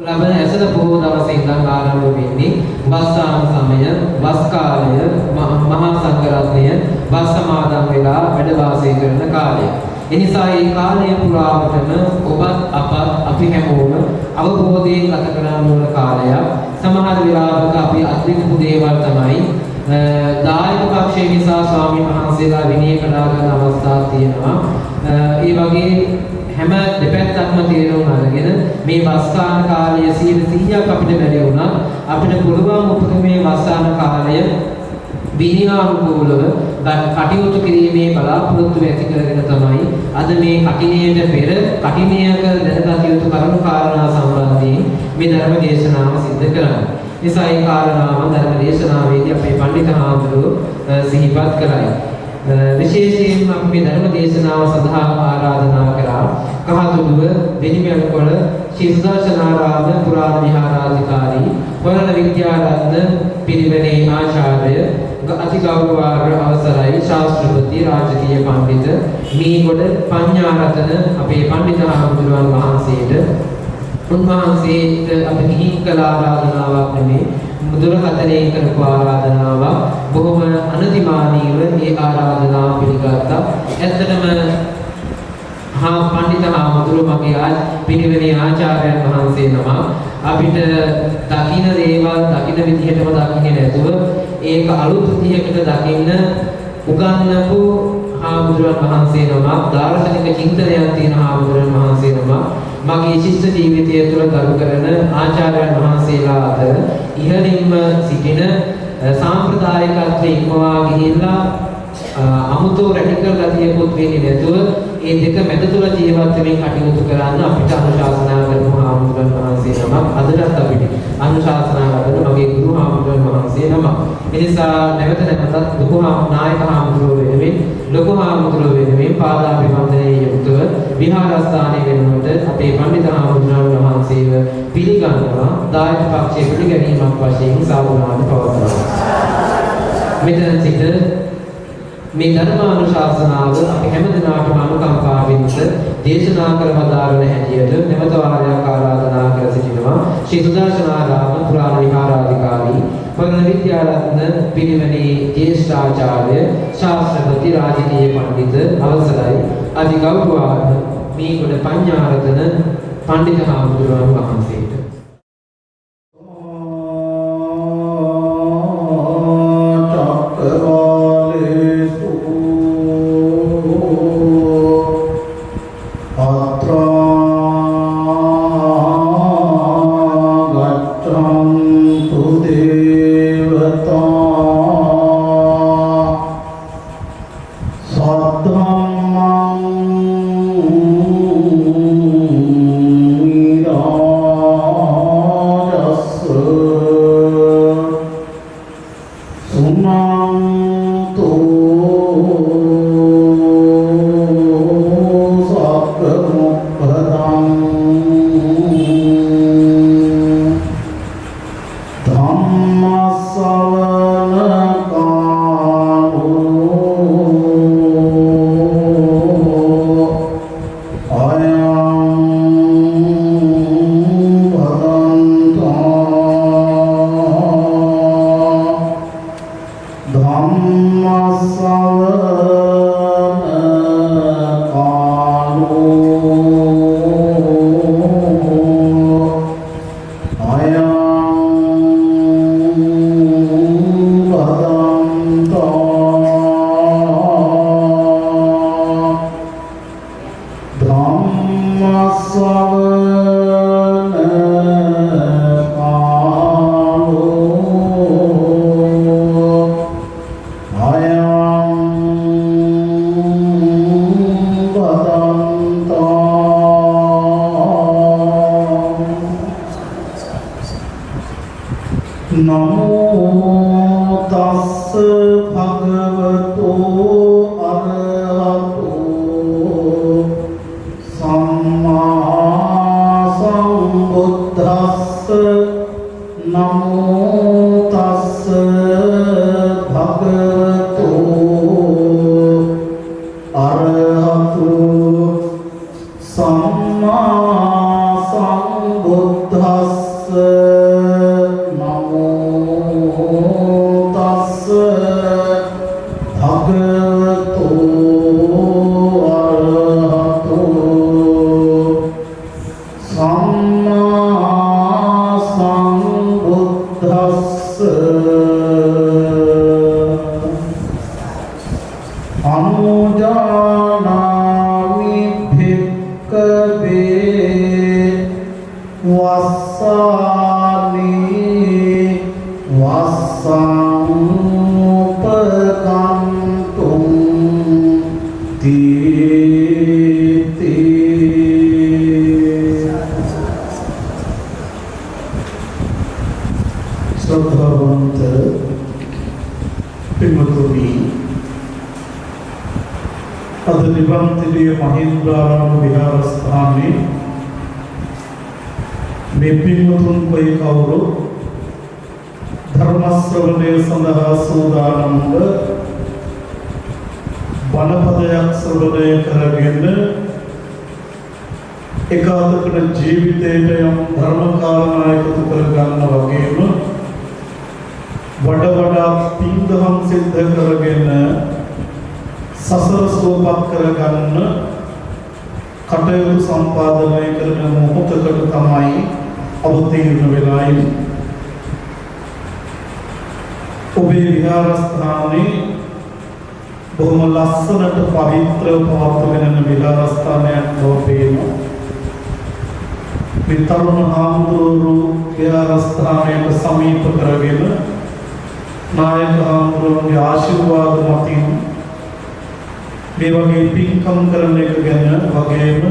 ලබන ඇසළ පොහොව දවසේ ඉඳන් ආරම්භ වෙන්නේ වස්සාන සමය, වස් කාලය, මහා සංඝරත්නය වස් සමාදන් වෙලා වැඩ වාසය කරන කාලය. එනිසා මේ කාලය පුරාවටම ඔබත් අපත් අපි හැමෝම අවබෝධයෙන් ගත කරන්න ඕන කාලයක්. සමහර වෙලාවක අපි අත්විඳපු දේවල් තමයි දායක පක්ෂයේ නිසා ස්වාමීන් වහන්සේලා විනය කඩා ගන්න අවස්ථා තියෙනවා. ඒ වගේ හැම දෙපැත්තක්ම තේරුම් අරගෙන මේ වස්සාන කාලය 100% අපිට බැරි වුණා. අපිට පුළුවන් උපකමේ වස්සාන කාලය විනයානුකූලව කටයුතු කිරීමේ බලාපොරොත්තු ඇති කරගෙන තමයි අද මේ කටිනයට පෙර කටිනයක දැනගත යුතු කරුණු කාරණා සම්බන්ධයෙන් මේ ධර්ම දේශනාව සිදු කරන්නේ. නිසා ඒ කාරණාව ධර්ම දේශනාවේදී අපේ පඬිත හාමුදුරුවෝ සිහිපත් කරයි. විශේෂයෙන්ම අපි මේ ධර්ම දේශනාව සඳහා ආරාධනා කරා කහතුඩුව වෙනිමැල්කොළ ශ්‍රී සුදර්ශනාරාම පුරාණ විහාරාධිකාරී වරණ විද්‍යාරත්න පිරිවෙනේ ආචාර්ය අතිගෞරවාර්හ අවසරයි ශාස්ත්‍රපති රාජකීය පඬිත මීගොඩ පඤ්ඤාරතන අපේ පඬිත හාමුදුරුවන් වහන්සේට උන්වහන්සේට අපි ගිහින් කළ ආරාධනාවක් නෙමෙයි දුරකථනයෙන් කරපු ආරාධනාවක්. බොහොම අනතිමානීව මේ ආරාධනාව පිළිගත්තා. ඇත්තටම පඬිත හාමුදුරුවෝ මගේ පිරිවෙනේ ආචාර්යයන් වහන්සේ නම අපිට දකින්න දේවල් දකින්න විදිහටම දකින්නේ නැතුව ඒක අලුත් විදිහකට දකින්න උගන්වපු හාමුදුරුවන් වහන්සේ නම දාර්ශනික චින්තනයක් තියෙන හාමුදුරුවන් වහන්සේ නම මගේ ශිෂ්‍ය ජීවිතය තුළ ගරු කරන ආචාර්යයන් වහන්සේලා අතර ඉහළින්ම සිටින සාම්ප්‍රදායිකත්වයේ ඉක්මවා ගිහිල්ලා අමුතු රැඩිකල් ගතියකුත් වෙන්නේ නැතුව ඒ දෙක මැද තුල ජීවත් වෙමින් කටයුතු කරන්න අපිට අනුශාසනා කරපු හාමුදුරුවන් වහන්සේ නමක් අදටත් අපිට අනුශාසනා කරන මගේ ගුරු හාමුදුරුවන් වහන්සේ නමක්. ඒ නිසා නැවත නැවතත් ලොකු නායක හාමුදුරුවෝ වෙනුවෙන් ලොකු හාමුදුරුවෝ වෙනුවෙන් පාදාභිවන්දනයේ යුක්තව විහාරස්ථානයේ වෙනුවට අපේ පඬිත හාමුදුරුවන් වහන්සේව පිළිගන්නවා දායක පක්ෂයේ පිළිගැනීමක් වශයෙන් සාදුනාද පවත්වනවා. මෙතන සිට මේ ධර්මානුශාසනාව අපි හැමදෙනාටම අනුකම්පාවෙන් දේශනා කරවදාරන හැටියට නැවත වාරයක් ආරාධනා කර සිටිනවා ශ්‍රී සුදර්ශනාරාම පුරාණ විහාරාධිකාරී වරණ විද්‍යාරත්න පිරිවෙනේ ජ්‍යෙෂ්ඨාචාර්ය ශාස්ත්‍රපති රාජකීය පඬිත අවසරයි අතිගෞරවාර්හ මීගොඩ පඤ්ඤාරතන පඬිත හාමුදුරුවන් වහන්සේට සම්මා සම්බුද්දස්ස වස්සානි වස්සංපකන්තුම් තීති. ශ්‍රද්ධාවන්ත පින්වතුනි, අද නිබන්තිලිය මහේන්ද්‍රාරාම විහාරස්ථානයේ මේ පින්වතුන් කොයි කවුරු ධර්ම ශ්‍රවණය සඳහා සූදානම්ව බණපදයක් ශ්‍රවණය කරගෙන එකාතකට ජීවිතයට යම් ධර්ම කාරණා එකතු කරගන්න වගේම වඩා පින්දහම් සිද්ධ කරගෙන සසර සුවපත් කරගන්න කටයුතු සම්පාදනය කරන මොහොතකට තමයි අවතීර්ණ වෙලා ඉන්නේ. ඔබේ විහාරස්ථානයේ බොහොම ලස්සනට පවිත්‍රව පවත්වගෙන යන විහාරස්ථානයක් බව පේනවා. මේ තරුණ හාමුදුරුවෝ විහාරස්ථානයට සමීප කරගෙන නායක හාමුදුරුවන්ගේ ආශිර්වාද මතින් මේ වගේ පින්කම් කරන එක ගැන වගේම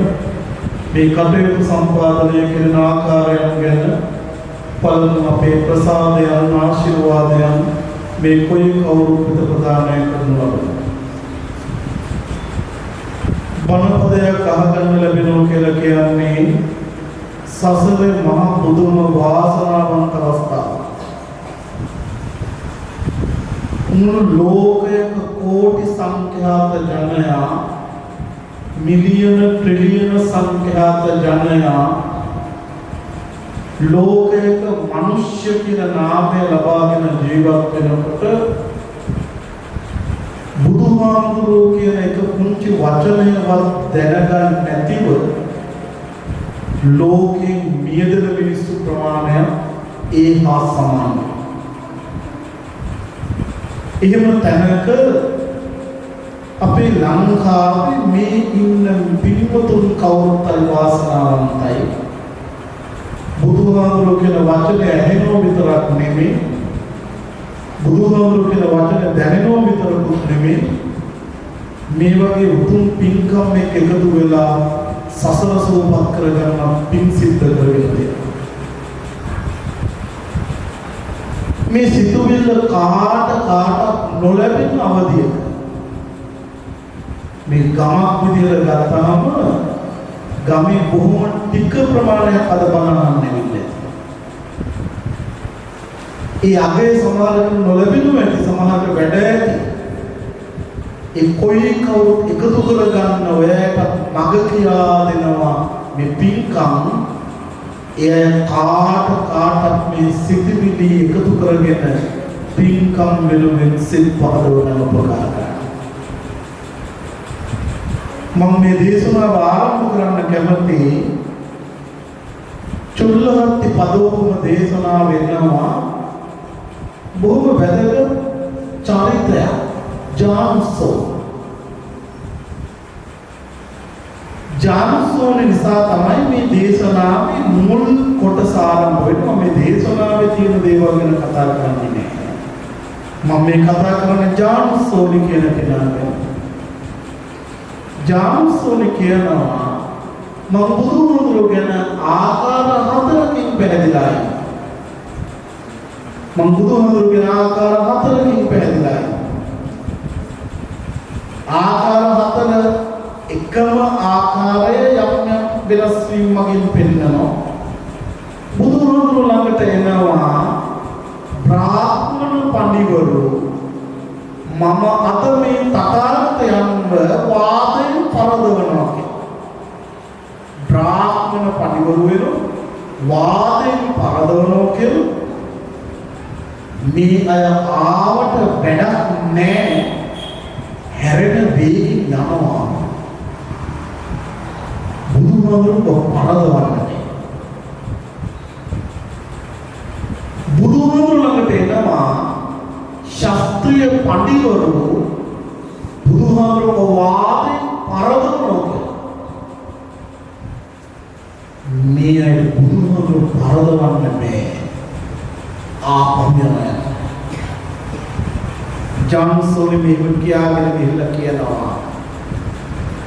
මේ කටයුතු සම්පාදනය කරන ආකාරයන් ගැන පළමු අපේ ප්‍රසාදයන් ආශිර්වාදයන් මේ කොයි කවුරු පිට ප්‍රදානය කරනවද? බණපදයක් අහගන්න ලැබෙනවා කියලා කියන්නේ සසරේ මහා බුදුම වාසනාවන්ත අවස්ථාවක්. මුළු ලෝකයක කෝටි සංඛ්‍යාත ජනයා, මිලියන ට්‍රිලියන සංඛ්‍යාත ජනයා ලෝකයක මිනිස්ය කියන නාමය ලබාගෙන ජීවත් වෙනකොට බුදුහාමුදුරුවෝ කියන එක පුංචි වචනයවත් දැනගන්න නැතිව ලෝකෙන් මියදෙන මිනිස්සු ප්‍රමාණය ඒ හා සමානයි. එහෙම තැනක අපේ ලංකාවේ මේ ඉන්න පින්වතුන් කවුරුත් හරි වාසනාවන්තයි. බුදුහාමුදුරුවෝ කියන වචනේ ඇහෙනව විතරක් නෙමෙයි, බුදුහාමුදුරුවෝ කියන වචනේ දැනෙනව විතරකුත් නෙමෙයි, මේ වගේ උතුම් පින්කම් එකතු වෙලා සසර සූපත් කරගන්න පින් සිද්ධ කරගෙන මේ සිතුවිල්ල කාට නොලැබෙන අවධියක මේ ගමක් විදිහට ගත්තාම ගමේ බොහොම ටික ප්‍රමාණයක් අද බලන්න නෙවෙයි. ඒ අගේ සමහරකට නොලැබෙනු ඇති, සමහරකට වැඩ ඇති. ඒ කොයි කවුරුත් එකතු කරගන්න ඔයයට මග කියා දෙනවා මේ පින්කම්. එය කාටත් මේ සිතිවිලි එකතු කරගෙන පින්කම් වෙනුවෙන් සිත් පහදවන උපකාර කරනවා. මම මේ දේශනාව ආරම්භ කරන්න කැමති චුල්ලහත්ති පදෝපම දේශනාව වෙනවා බොහොම වැදගත් චරිතයක් ජානුස්සෝ. ජානුස්සෝන නිසා තමයි මේ දේශනාවේ මුල් කොටස ආරම්භ වෙන්නේ. මේ දේශනාවේ තියෙන දේවල් ගැන කතා කරන්නේ නැහැ. මම මේ කතා කරන්නේ ජානුස්සෝනි කියන කෙනා ගැන. ජානුස්සෝනි කියනවා මම බුදුහාමුදුරුවෝ ගැන ආකාර හතරකින් පැහැදිලා ඉන්නවා. මම බුදුහාමුදුරුවෝ ගැන ආකාර හතරකින් පැහැදිලා ඉන්නවා. ආකාර හතර එකම ආකාරය යම් වෙනස් වීම මගින් පෙන්නනවා. බුදුහාමුදුරුවෝ ළඟට එනවා බ්‍රාහ්මණ පඬිවරු මම අද මේ තථාගතයන්ව වාදයෙන් පරදවනවා කියලා. බ්‍රාහ්මණ පඬිවරු වෙන වාදයෙන් පරදවනවා කියලා මේ අය ආවට වැඩක් නැහැ. හැරෙන වේගින් යනවා. බුදුහාමුදුරුවෝ පරදවන්නේ. බුදුහාමුදුරුවෝ ළඟට එනවා ශාස්ත්‍රීය පඬිවරු බුදුහාමුදුරුවෝ වාදයෙන් පරදවනවා. මේ අය බුදුහාමුදුරුවෝ බුදුහාමුදුරු පරදවන්න මේ ආපහුයන ජාන්සෝනි මේක කියාගෙන ගිහිල්ලා කියනවා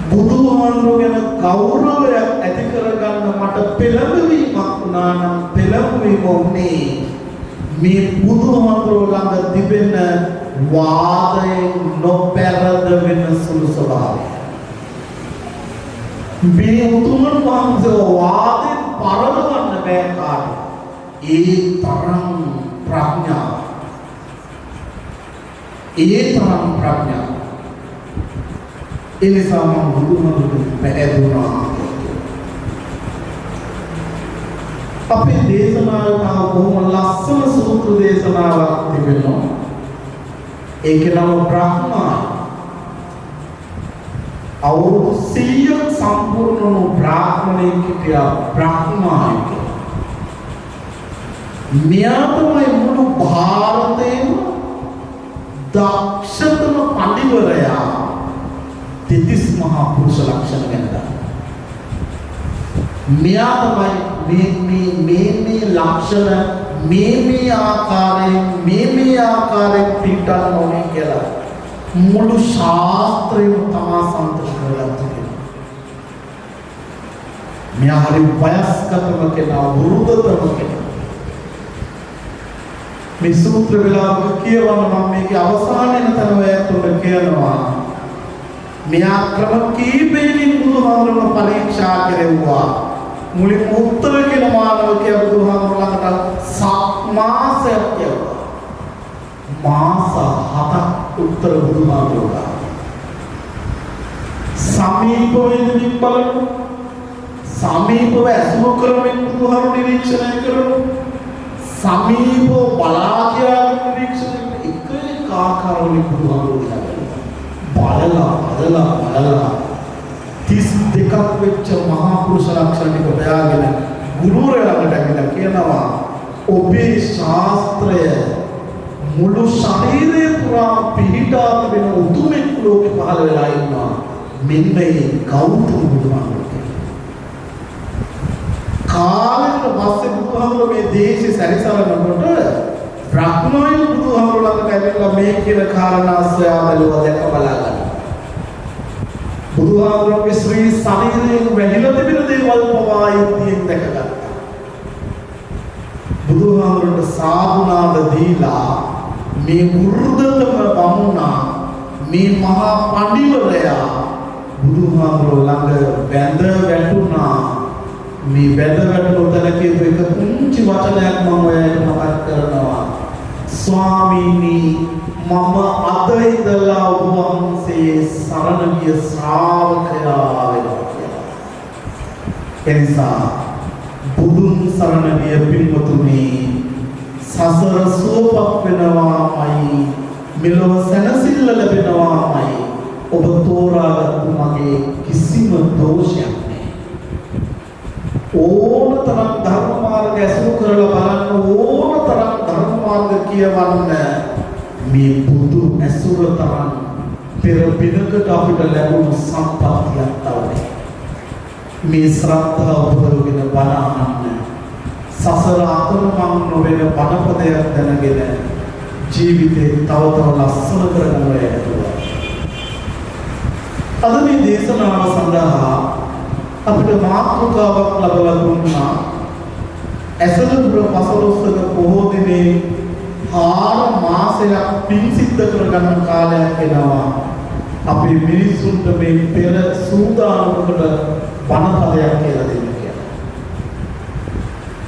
බුදුහාමුදුරු ගැන ගෞරවයක් ඇති කරගන්න මට පෙළඹවීමක් වුණා නම් පෙළඹවීම උනේ මේ බුදුහාමුදුරු ළඟ තිබෙන වාදයෙන් නොපැරද වෙන සුළු ස්වභාවය. මේ උතුමන් වහන්සේ වාදයෙන් පරදවන්න බෑ කාට. ඒ තරම් ප්‍රඥාව. ඒ තරම් ප්‍රඥාව. ඒ නිසා මම බුදුහාමුදුරුවෝ පැහැදුනා. අපේ දේශනාවක බොහොම ලස්සන සූත්‍ර දේශනාවක් තිබෙනවා. ඒකේ නම බ්‍රහ්මා. අවුරුදු 100ක් සම්පූර්ණ වුණු බ්‍රාහ්මණයෙක් හිටියා බ්‍රහ්මායෙක්. මෙයා තමයි මුළු ಭಾರತේම දක්ෂතම පඬිවරයා දෙතිස් මහා පුරුෂ ලක්ෂණ ගැන දන්නවා. මෙයා තමයි මේ ලක්ෂණ මේ ආකාරයෙන් පිටන්න ඕනේ කියලා මුළු ශාස්ත්‍රයම තමා සම්පූර්ණ කරලා තියෙනවා. මෙයා හරි වයස්ගතම කෙනා වෘද්ධතම කෙනා. මේ සූත්‍ර වේලාවක කියවන මම මේකේ අවසානයේ තන ඔයතුන්ට කියනවා මෙයා ක්‍රම කීපයකින් බුදුහාමුදුරුවෝ පරීක්ෂා කෙරෙව්වා. මුලින් උත්තර කියන මානවකයා බුදුහාමුදුරුවෝ ළඟට මාසයක් යවුවා. මාස 7ක් උත්තර බුදුහාමුදුරුවෝ. සමීපව ඉඳින් බලමු. සමීපව ඇසුරු කරමින් බුදුහාමුදුරුවෝ නිරීක්ෂණය කරමු. සමීපව බලා කියලා නිරීක්ෂණය එක ආකාරවලින් බුදුහාමුදුරුවෝ බලලා 32ක් වෙච්ච මහා පුරුෂ ලක්ෂණ ටික හොයාගෙන ගුරුවරයා ළඟට ඇවිල්ලා කියනවා ඔබේ ශාස්ත්‍රය මුළු ශරීරය පුරා පිහිටා තිබෙන උතුමෙක් ලෝකෙ පහළ වෙලා ඉන්නවා. මෙන්න මේ ගෞතම බුදුහාමුදුරුවෝ. කාලෙකට පස්සේ බුදුහාමුදුරුවෝ මේ දේශේ සැරිසරනකොට බ්‍රහ්මයන් බුදුහාමුදුරුවෝ ළඟට ඇවිල්ලා මේ කියන කාරණා සොයා බැලුවා දැක බලාගන්න. බුදුහාමුදුරුවෝගේ ශ්‍රී ශරීරයෙන් වැහිලා තිබෙන දේවල් පවා යුක්තියෙන් දැකගත්තා. බුදුහාමුදුරුවන්ට සාදුනාද දීලා මේ වෘද්ධතම බමුණා මේ මහා පඬිවරයා බුදුහාමුදුරුවෝ ළඟ වැඳ වැටුණා. මේ වැඳ වැටුණු තැන කියපු එක පුංචි වචනයක් මම ඔයාලට මතක් කරනවා. ස්වාමීනි මම අද ඉඳලා ඔබ වහන්සේ සරණ ගිය ශ්‍රාවකයා වෙනවා කියලා. එනිසා බුදුන් සරණ ගිය පින්වතුනි සසර සුවපත් වෙනවාමයි මෙලොව සැනසෙල්ල ලැබෙනවාමයි ඔබ තෝරාගත්තු මගේ කිසිම දෝෂයක් නැහැ. ඕනතරම් ධර්ම මාර්ග ඇසුරු කරලා බලන්න ඕනතරම් ධර්ම මාර්ග කියවන්න මේ බුදු ඇසුර තරම් පෙර පිනකට අපිට ලැබුණු සම්පත්තියක් තමයි. මේ ශ්‍රද්ධාව උපදවගෙන බණ අහන්න සසර අතරමං නොවන බණපදයක් දැනගෙන ජීවිතේ තව ලස්සන කරගන්න යනවා. අද මේ දේශනාව සඳහා අපිට මාතෘකාවක් ලැබලා දුන්නා. ඇසලපුර පසළොස්වක පොහෝ දිනේ 4 මාසයක් පින් සිද්ධ කරගන්න කාලයක් එනවා. අපේ මිනිසුන්ට මේ පෙර සූදානමකට බණපදයක් කියලා දෙන්න කියලා.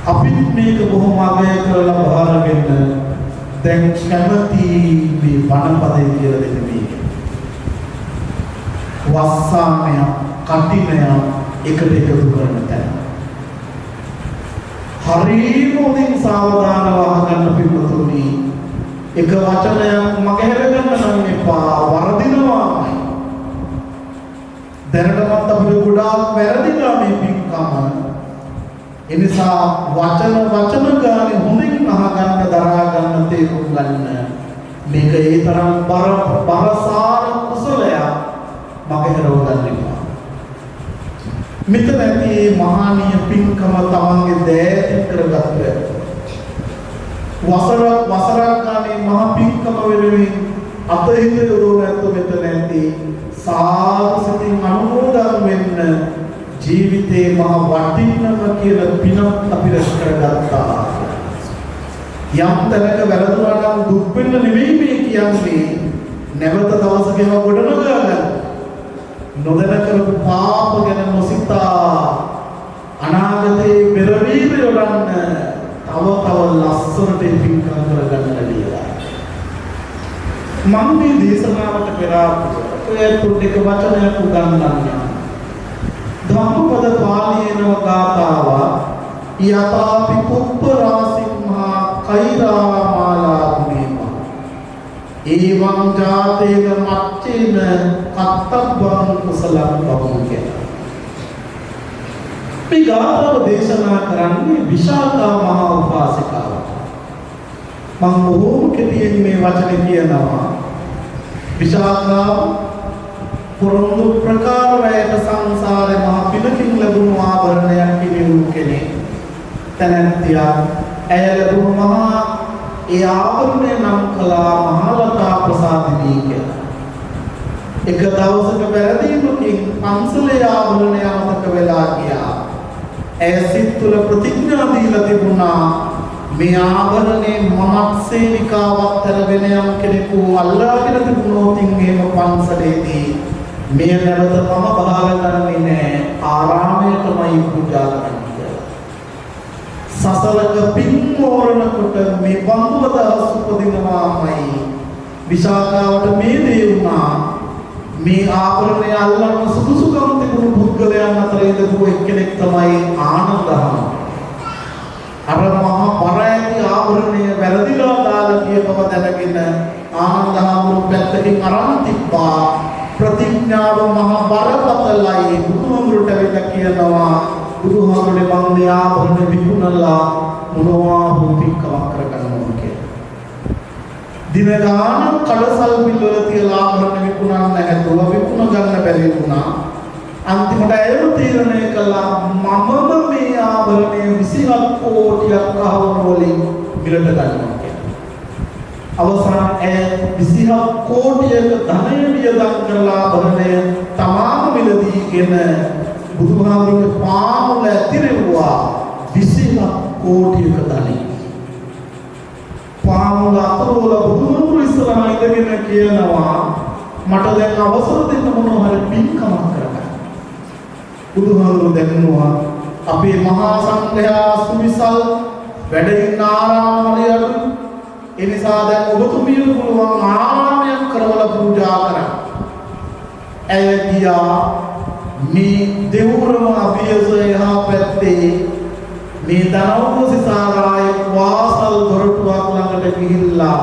අපි මේක බොහොම අගය කරලා බාරගෙන දැන් කැමති මේ බණපදේ කියලා දෙන්න මේක. වස්සාමය කටිනය එකට එකතු කරන තැන. හරිම උදින් සාවධානව අහගන්න පිටුතුනි. එක වචනයක් මගහැර ගන්න නම් එපා. වරදිනවාමයි. දැනටමත් අපිට ගොඩාක් වැරදිලා මේ පින්කම. එනිසා වචන ගානේ හොඳින් අහගන්න දරා ගන්න තේරුම් ගන්න. මේක ඒ තරම් බරසාර කුසලයක් මගහැරව ගන්න එපා. මෙතන ඇති මහානීය පින්කම තමන්ගේ දෑතින් කරගත්තා. වසරක් ගානේ මහා පින්කම වෙනුවෙන් අතහිත යොදවන ඇත්තෝ මෙතන ඇති සාදු සිතින් අනුමෝදන් වෙන්න ජීවිතේ මහ වටින්නම කියලා පිනක් අපි රැස් කරගත්තා. යම් තැනක වැරදුනා නම් දුක් වෙන්න නෙවෙයි මේ කියන්නේ. නැවත දවසක ඒවා ගොඩනගා ගන්න. නොදැන කරපු පාප ගැන නොසිතා අනාගතේ පෙරවීම යොදන්න තව ලස්සනට පින්කම් කරගන්න ලැබිලා. මම මේ දේශනාවට පෙර ඔය තුන්ක වචනයක් උගන්වන්නම්. ධම්මපද පාළියේනව ගාථාව යතාපි කුප්පරාසින්හා කෛරාමාලාගුණේම ඒවං ජාතේන මච්චේන කත්තබ්බං කුසලං බහුකේ. මේ ගාථාව දේශනා කරන්නේ විශාඛා මහා උපාසිකාව. මම බොහෝම කෙටියෙන් මේ වචනේ කියනවා. විශාඛා පුරුදු ප්‍රකාර වේත සංසාරේ මහ පිනකින් ලැබුණු ආභරණයක් පිළිවු කෙනෙක්. තනන්තියා ඇය ලැබුණු මහා ඒ ආභරණය නම් කළා මහලතා ප්‍රසාදිනී කියලා. එක දවසක වැරදීමකින් පන්සලේ ආභරණය අමතක වෙලා ගියා. ඇය සිත් තුළ ප්‍රතිඥා දීලා තිබුණා මේ ආභරණේ මමත් සේවිකාවක් තර වෙන යම් කෙනෙකු අල්ලාගෙන තිබුණොත් එහෙම පන්සලේදී මේ නැවත මම බහාගන්නේ නැහැ ආරාමයටමයි පූජා කරන්නේ කියලා. සසලක පින් මෝරණ කොට මේ බඳුවදහස් උපදිනවාමයි විශාඛාවට මේ දේ වුණා. මේ ආභරණය අල්ලන්න සුදුසුකම් තිබුණු පුද්ගලයන් අතර ඉඳපු එක්කෙනෙක් තමයි ආනන්දහම. අර මහා බර ඇති ආභරණය වැරදිලා දාලා කිය බව දැනගෙන ආනන්දහම පැත්තකින් අරන් තිබ්බා. ප්‍රතිඥාව මහා බරපතලයි. බුදුහාමුදුරට වෙන්න කියනවා බුදුහාමුදුරේ මම මේ ආභරණය විකුණලා මොනවා හෝ පින්කමක් කරගන්නවා කියලා. දින ගානක් කඩසල් බිල් වල තියලා ආභරණ විකුණන්න නැතුව විකුණ ගන්න බැරි වුණා. අන්තිමට ඇයම තීරණය කළා මමම මේ ආභරණය 27 කෝටියක් කහවණු වලින් මිලට ගන්නවා කියලා. අවසාන ඇය 27 කෝටියක ධනය වියදම් කරලා ආභරණය තමාම මිලදීගෙන බුදුහාමුදුරේ පාමුල ඇතිරෙව්වා 27 කෝටියක ධනෙ. පාමුල අතවල බුදුහාමුදුර ඉස්සරහා ඉඳගෙන කියනවා මට දැන් අවසර දෙන්න මොනවා හරි පින්කමක් කරගන්න. බුදුහාමුදුර දැක්නුවා අපේ මහා සංඝයා සුවිසල් වැඩ ඉන්න ආරාමවල යන ඒ නිසා දැන් ඔබතුමියට පුළුවන් ආරාමයක් කරවලා පූජා කරන්න. ඇය ගියා මේ දෙවුරම අභියසයහා පැත්තේ මේ දනව්වසිසාරායේ වාසල් දොරටුවක් ළඟට ගිහිල්ලා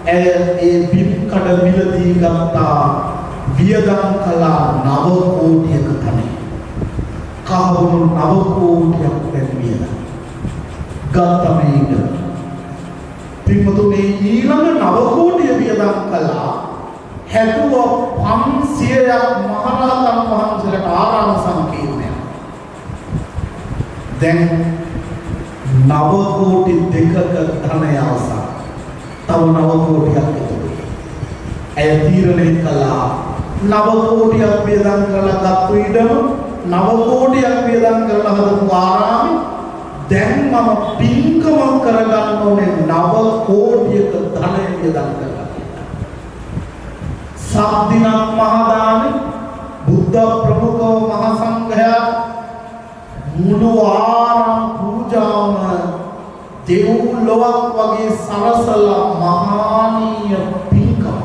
ඇය ඒ පින් කඩ මිලදී ගත්තා. වියදම් කළා 9 කෝටියක තමයි. කවුරු 9 කෝටියක් ලැබියද? ගත්තා මේක. පින්වතුනි ඊළඟ 9 කෝටිය වියදම් කළා. හැදුවා 500ක් මහරහතන් වහන්සේලාට ආරාම සංකීර්ණයක්. දැන් 9 කෝටි දෙකක ධනය අවසන්. තව 9 කෝටියක් එකතු. ඇය තීරණය කළා 9 කෝටියක් වියදම් කරලා ගත්තු ඉඩම 9 කෝටියක් වියදම් කරලා හදපු ආරාමෙ දැන් මම පින්කමක් කරගන්න ඕනේ 9 කෝටියක ධනය වියදම් කරලා. සාධිනක් මහදානෙ බුද්ධ ප්‍රමුඛව මහ සංඝයා මුළු ආරාම පූජාවම දෙව්ලොවක් වගේ සරසලා මහානීය පින්කම.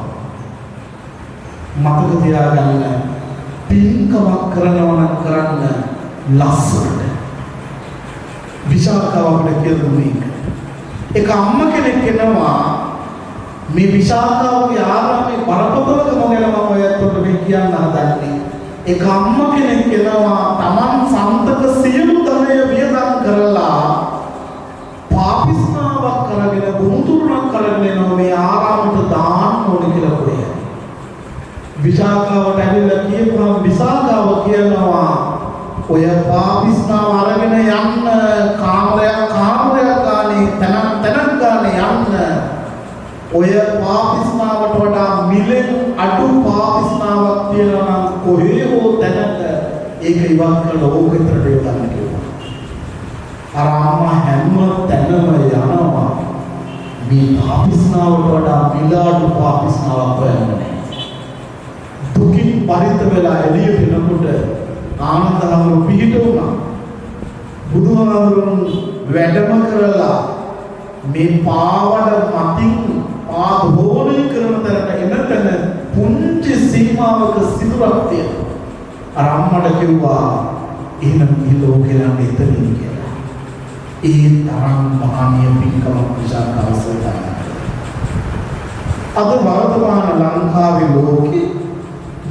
මතක තියාගන්න පින්කමක් කරනවා නම් කරන්න ලස්සනට. විශාඛාවට කියලා මේක. එක අම්ම කෙනෙක් එනවා මේ විශාඛාවගේ ආරාමේ බරපතලකම ගැන මම ඔයත් මේ කියන්න හදන්නේ. එක අම්ම කෙනෙක් එනවා Taman සන්තක සියලු ධනය වියදම් කරලා පාපිස්නාවක් කරගෙන බුදුතුරුණක් කරගෙන එනවා මේ ආරාමයට දාන්න ඕනේ කියලා පොයේ. විශාඛාවට ඇවිල්ලා කියපුවා විශාඛාව කියනවා ඔය පාපිස්නාව අරගෙන යන්න කාමරයක් ගානේ තනක් ගානේ යන්න ඔය පාපිස්නාවට වඩා මිලෙන් අඩු පාපිස්නාවක් තියෙනවා නම් කොහේ හෝ තැනක ඒක ඉවත් කරලා ඕක විතරට යොදන්න කිව්වා. අර අම්මා හැම තැනම යනවා මේ පාපිස්නාවට වඩා මිල අඩු පාපිස්නාවක් හොයන්නේ. දුකින් පරිත වෙලා එළියට එනකොට ආනන්දහමරු පිහිට වුණා. බුදුහාමුදුරුවෝ වැඩම කරලා මේ පාවඩ මතින් ආධෝණය කරන තැනට එනතන පුංචි සීමාවක සිදුරක් තියෙනවා. අර අම්මට කිව්වා එහෙනම් මේ ලෝකේ නම් එතනින් කියලා. ඒ තරම් මහානීය පින්කමක් නිසා අවසරයි. අද වර්තමාන ලංකාවේ ලෝකේ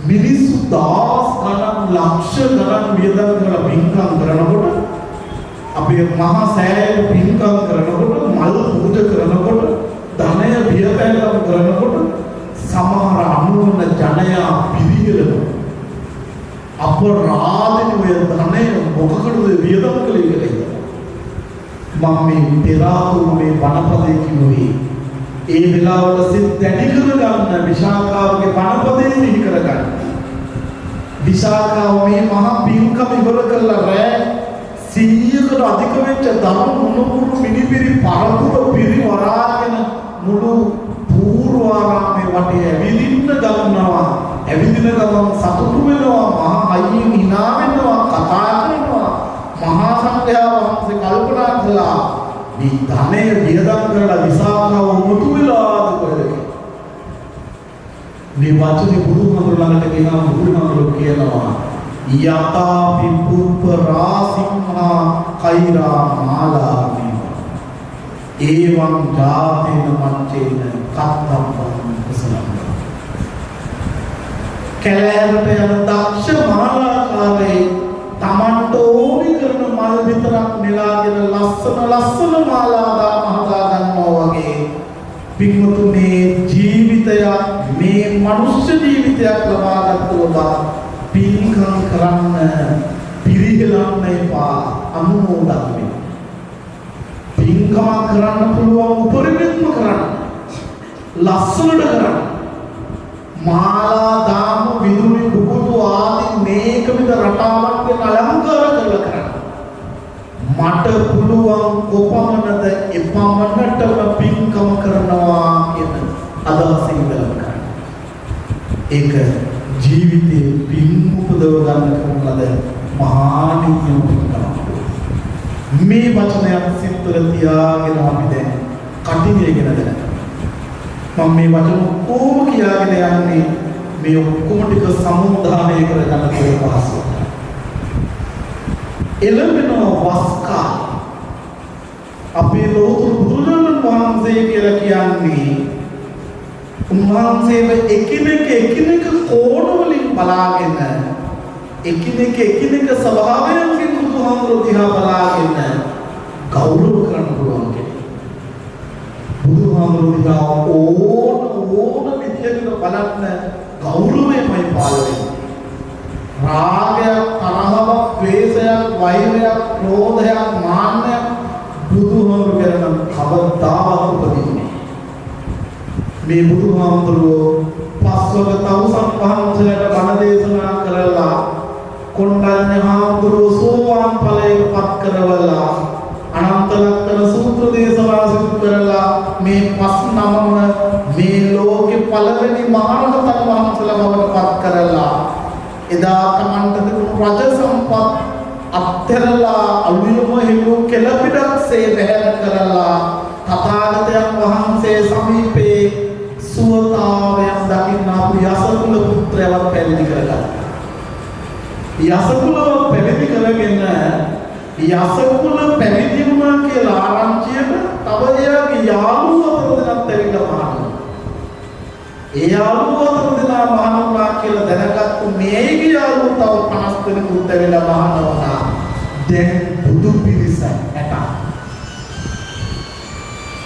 මිනිස්සු දහස් ගණන් ලක්ෂ ගණන් වියදම් කරලා පින්කම් කරනකොට අපේ මහා සෑයට පින්කම් කරනකොට මල් පූජා කරනකොට ධනය වියදම් කරනකොට සමහර අනුවන ජනයා පිළිහෙලනවා. අපරාධනේ ඔය ධනය මොකකටද වියදම් කළේ කියලා. මම මේ පෙරාතුම මේ වනපදේ කිව්වේ ඒ වෙලාවල සිත් දැඩි කරගන්න විශාඛාවගේ වනපදේ සිහි කරගන්න. විශාඛාව මේ මහා පින්කම ඉවර කළා රැ 100කට අධික වෙච්ච දරුණු මුණුපුරු මිනිපිරි පරපුර පිරිවරාගෙන මුළු පූර්වාරාමේ වටේ ඇවිදින්න ගන්නවා. ඇවිදින ගමන් සතුටු වෙනවා, මහා අයියෙන් hina වෙනවා, කතා කරනවා. මහා සංඝයා වහන්සේ කල්පනා කළා මේ ධනය වියදම් කරලා විසාකාව උතුු වෙලාද කොහෙද? මේ වචනේ බුදුහාමුදුර ළඟට ගෙනා බුදුහාමුදුර කියනවා යතා පිපුප්ප රාසිම්හා කෛරා මාලාවි ඒවං ජාතේන මච්චේන කත්තම්පං කුසලං. කැලෑවට යන දක්ෂ මාලාකාරේ තමන්ට ඕනි කරන මල් විතරක් නෙලාගෙන ලස්සන මාලා හදා ගන්නවා වගේ පින්වතුනේ ජීවිතයක් මේ මනුෂ්‍ය ජීවිතයක් ලබාගත්තු ඔබ පින්කම් කරන්න පිළිහෙලන්න එපා අනුමෝදන් වෙන්න. පින්කම කරන්න පුළුවන් උපරිමයෙන්ම කරන්න. ලස්සනට කරන්න. මාලා දාම විදුලි බුබුලු ආදී මේක විද රටාවන්ගෙන් අලංකාර කරලා කරන්න. මට පුළුවන් කොපමණද එපමණටම පින්කම කරනවා කියන අදහසින් ඉඳලා කරන්න. ඒක ජීවිතේ පින් උපදව ගන්න කරන ලද මහානිත්‍ය පින්කමක්. මේ වචනයත් සිත්වල තියාගෙන අපි දැන් කටිගේගෙන දෙන්න. මම මේ වචන ඔක්කොම කියාගෙන යන්නේ මේ ඔක්කොම ටික සමුදානය කරගන්න තියෙන පහසුව. එළඹෙන වස්කා අපේ ලෝතුරු බුදුරජාණන් වහන්සේ කියලා කියන්නේ උන්වහන්සේව එකිනෙක කෝණ වලින් බලාගෙන එකිනෙක ස්වභාවයන්ගෙන් බුදුහාමුදුරුවෝ දිහා බලාගෙන ගෞරව කරන්න පුළුවන් කෙනෙක්. බුදුහාමුදුරුවෝ දිහා ඕන විදියකට බලන්න ගෞරවයමයි පාලනය. රාගයක්, තරහවක්, ද්වේෂයක්, වෛරයක්, ක්‍රෝධයක්, මාන්නයක් බුදුහාමුදුරුවෝ කරන කවදාවත් උපදින්නේ. මේ බුදුහාමුදුරුවෝ පස්වග තවුසන් වහන්සේලාට බණ දේශනා කරලා කොණ්ඩඤ්ඤ හාමුදුරුවෝ සෝවාන් ඵලයට පත් කරවලා අනන්ත ලක්ෂණ සූත්‍ර දේශනා සිදු කරලා මේ පස් නමම මේ ලෝකේ පළවෙනි මහරහතන් වහන්සේලා බවට පත් කරලා එදා තමන්ට තිබුණු රජ සම්පත් අත්හැරලා අලුයම හිමු කෙළපිඩක්සේ බැහැර කරලා තථාගතයන් වහන්සේ සමීපේ සුවතාවයන් දකින්න අපු යසකුල පුත්‍රයව පැවිදි කරගත්තා. යසකුලව පැවිදි කරගෙන යසකුල පැවිදි වුණා කියලා ආරංචියට තව එයාගේ යාළුවෝ අතර දෙනත් ඇවිල්ලා මහාන. ඒ යාළුවෝ අතර දෙනා මහාන වුණා කියලා දැනගත්තු මේගේ යාළුවෝ තව 50 දෙනෙකුත් ඇවිල්ලා මහාන වුණා. දැන් බුදු පිරිස 60.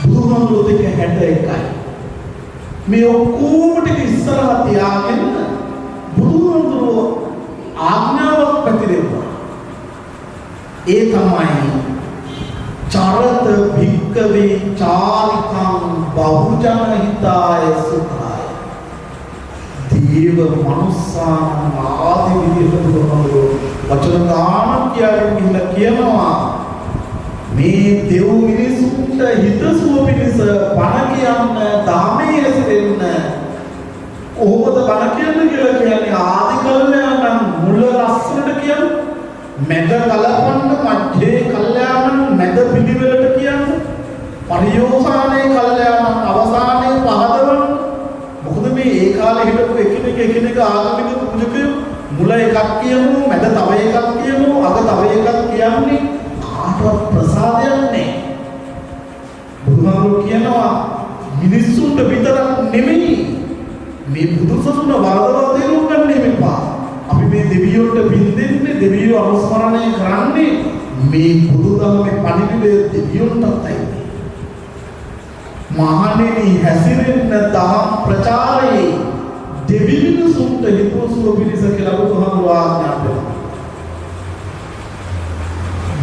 බුදුහාමුදුරුවෝ දෙක 61යි. මේ ඔක්කොම ටික ඉස්සරහ තියාගෙන බුදුහාමුදුරුවෝ ආඥාවක් පැතිරෙව්වා. ඒ තමයි චරත භික්කවේ චාරිකං බහුජන හිතාය සුඛාය. දේව මනුස්සාන ආදී විදිහට බුදුහාමුදුරුවෝ වචන ගානක් කියනවා මේ දෙව් මිනිසුන්ට හිතසුව පිණිස බණ කියන්න ධාමයේ හැසිරෙන්න කොහොමද බණ කියන්න කියලා කියන්නේ ආදි කල්යාණන් මුල ලස්සනට කියන්නේ මැද කලපන්න මධ්‍යේ කල්යාණන් මැද පිළිවෙලට කියන්නේ පරියෝසානයේ කල්යාණන් අවසානයේ පහදවන්න. මොකද මේ ඒ කාලේ හිටපු එකිනෙක ආගමික පූජකයෝ මුල එකක් කියමු මැද තව එකක් කියමු අග තව එකක් කියන්නේ කාටවත් ප්‍රසාදයක් නැහැ. බුදුහාමුදුරුවෝ කියනවා මිනිස්සුන්ට විතරක් නෙමෙයි මේ බුදුසසුන වරදවා තේරුම් ගන්න එපා. අපි මේ දෙවියන්ට පින් දෙන්නේ දෙවියෝ අනුස්මරණය කරන්නේ මේ බුදුදහමේ පණිවිඩය දෙවියන්ටයි. මහණෙනි හැසිරෙන්න දහම් ප්‍රචාරයේ දෙවි මිනිසුන්ට හිතසුව පිණිස කියලා බුදුහාමුදුරුවෝ ආඥා කරනවා.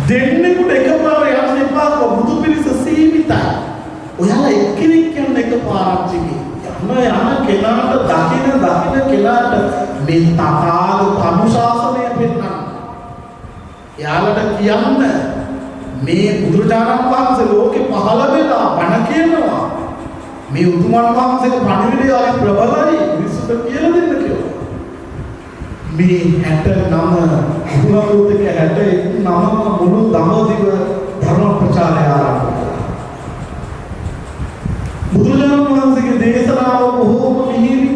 දෙන්නෙකුට එකපාර යන්න එපා බුදු පිරිස සීමිතයි. ඔයාලා එක්කෙනෙක් යන්න එකපාරක් යන කෙනාට දකින කෙනාට මේ තථාගත අනුශාසනය පෙන්නන්න. එයාලට කියන්න මේ බුදුරජාණන් වහන්සේ ලෝකේ පහළ වෙලා බණ කියනවා. මේ උතුමන් වහන්සේගේ පණිවිඩය අරි ප්‍රබලයි විශ්වට කියලා දෙන්න කියලා. මේ 69 බුදුහාමුදුරුවෝගේ 69 මුළු දඹදිව ධර්ම ප්‍රචාරය ආරම්භ කළා. බුදුරජාණන් වහන්සේගේ දේශනාව බොහෝම මිහිරි.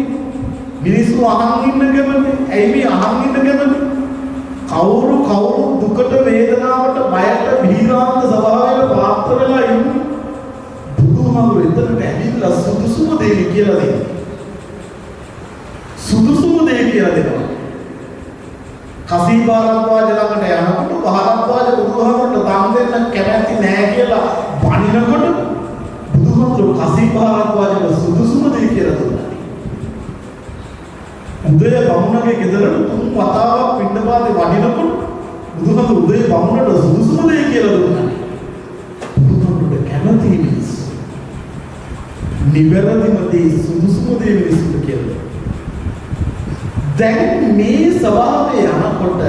මිනිස්සු අහන් ඉන්න කැමති. ඇයි මේ අහන් ඉන්න කැමති? කවුරු දුකට වේදනාවට බයට බීරාන්ත ස්වභාවයට පාත්‍ර වෙලා ඉන්නේ. බුදුහාමුදුරුවෝ එතනට ඇවිල්ලා සුදුසුම දේ කියලා දෙනවා. සුදුසුම දේ කියලා දෙනවා. කසීබාරද්වාජ ළඟට යනකොට බාරද්වාජ බුදුහාමුදුරුවෝ දන් දෙන්න කැමැති නෑ කියලා බණිනකොට බුදුහාමුදුරුවෝ කසීබාරද්වාජට සුදුසුම දේ කියලා දුන්නා. උදේ බමුණගේ ගෙදරට 3 වතාවක් පින්නපාතේ වඩිනකොට බුදුහාමුදුරුවෝ උදේ බමුණට සුදුසුම දේ කියලා දුන්නා. බුදුහාමුදුරුවෝ කැමැති මිනිස්සු නිවැරදිම දේ සුදුසුම දේ මිනිස්සුන්ට කියලා. දැන් මේ ස්වභාවය යනකොට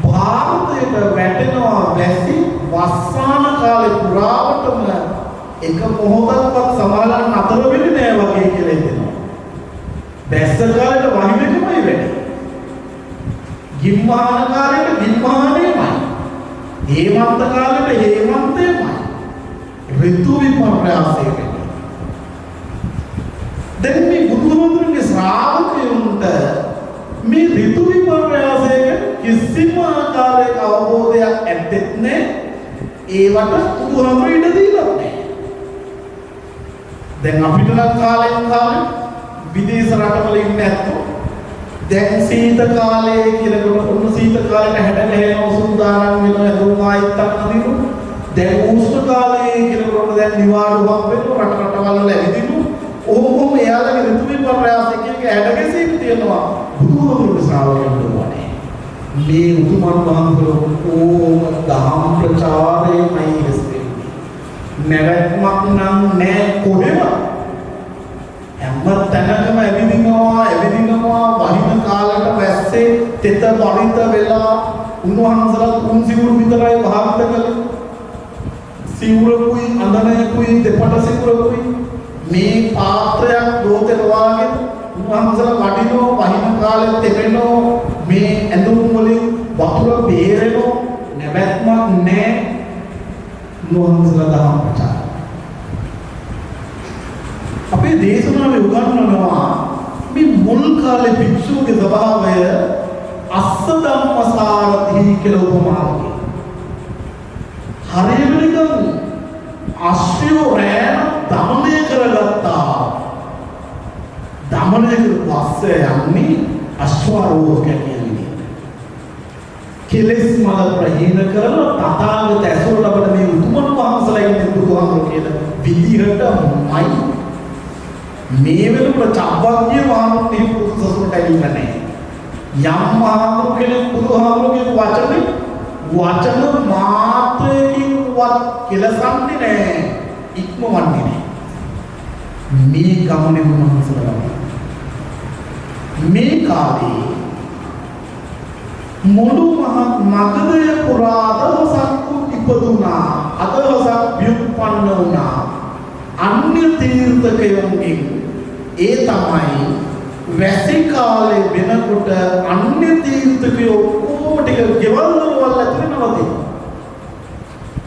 භාරතයට වැටෙනවා වැසි වස්සාන කාලේ පුරාවටම එක මොහොතක්වත් සමාලන් අතර වෙන්නේ නැහැ වගේ කියලා හිතෙනවා. බැස්ස කාලේට වහිනකමයි වෙන්නේ. ගිම්මාන කාලේට ගිම්මානේමයි. හේමන්ත කාලේට හේමන්තේමයි. ඍතු විපර්යාසය වෙන්නේ. දැන් මේ බුදුහාමුදුරන්ගේ ශ්‍රාවකයන්ට මේ ඍතු විපර්යාසයේ කිසිම ආකාරයක අවබෝධයක් ඇත්තෙත් නැහැ. ඒවට බුදුහාමුදුරු ඉඩ දීලා නැහැ. දැන් අපිට නම් කාලෙන් කාලෙ විදේශ රටවල ඉන්න ඇත්තෝ දැන් සීත කාලයේ කියලා කොන්න සීත කාලේට හැඩගැහෙනවා සූදානම් වෙනවා එදුම් ආයිත්තක් නදිනු. දැන් උෂ්ණ කාලයේ කියලා කොන්න දැන් නිවාඩුවක් වෙනවා රටවල් වල ඇවිදිනු. ඔහොම එයාලගේ ඍතු විපර්යාසයක හැඩගැසීම් තියෙනවා. බුදුහාමුදුරුවෝ ශ්‍රාවකයන්ට වනේ මේ උතුමන් වහන්සේලා දහම් ප්‍රචාරයේමයි ඉස්සෙන්නේ. නැවැත්මක් නම් නෑ කොහෙවත්. හැම තැනකම ඇවිදිනවා වහින කාලයට වැස්සේ තෙත පරිත වෙලා උන්වහන්සේලා තුන් සිවුරු විතරයි භාවිත කළේ. සිවුරකුයි අඳනයකුයි දෙපට සිවුරකුයි මේ පාත්‍රයක් දෝතේ වාගෙන උන්වහන්සේලා වඩිනවා වහින කාලෙත් තෙමෙනවා මේ ඇඳුම් වලින් වතුර බේරෙනවා නැවැත්මක් නැහැ. උන්වහන්සේලා දහම් ප්‍රචාර අපේ දේශනාවේ උගන්වනවා මේ මුල් කාලේ භික්ෂුවගේ ස්වභාවය අස්ස ධම්මසාරති කියලා උපමාවකින්. හරියටම නිකන් අශ්වය රැන දමනය කරගත්තා. දමනය කරපු අස්සය යන්නේ අශ්වාරෝහකයා කියන විදිහට. කෙලෙස් මල ප්‍රහීන කරලා තථාගත ඇසුර ලබන මේ උතුමන් වහන්සේලා ඉන්නේ බුදුහාමුදුරුවෝ කියන විදිහටමයි. මේ වෙනකොට චබ්බග්ගිය මහණුන් පුදුසසුරට ඇවිල්ලා නැහැ. යම් මහණුන් කෙනෙක් බුදුහාමුදුරුවෝගේ වචනේ වචන මාත්‍රයකින්වත් කෙලසන්නේ නැහැ, ඉක්මවන්නේ නැහැ. මේ ගමනේ උන්වහන්සේලා මේ කාලේ මුළු මගධය පුරා දවසක් ඉපදුනා, අදවසක් ව්‍යුත්පන්න වුණා. අන්‍ය තීර්ථකයන්ගෙන් ඒ තමයි වැසි කාලේ වෙනකොට අන්‍ය තීර්ථකයෝ ඔක්කොම ටික ගෙවල් වල ඇතුලේ නවතිනවා.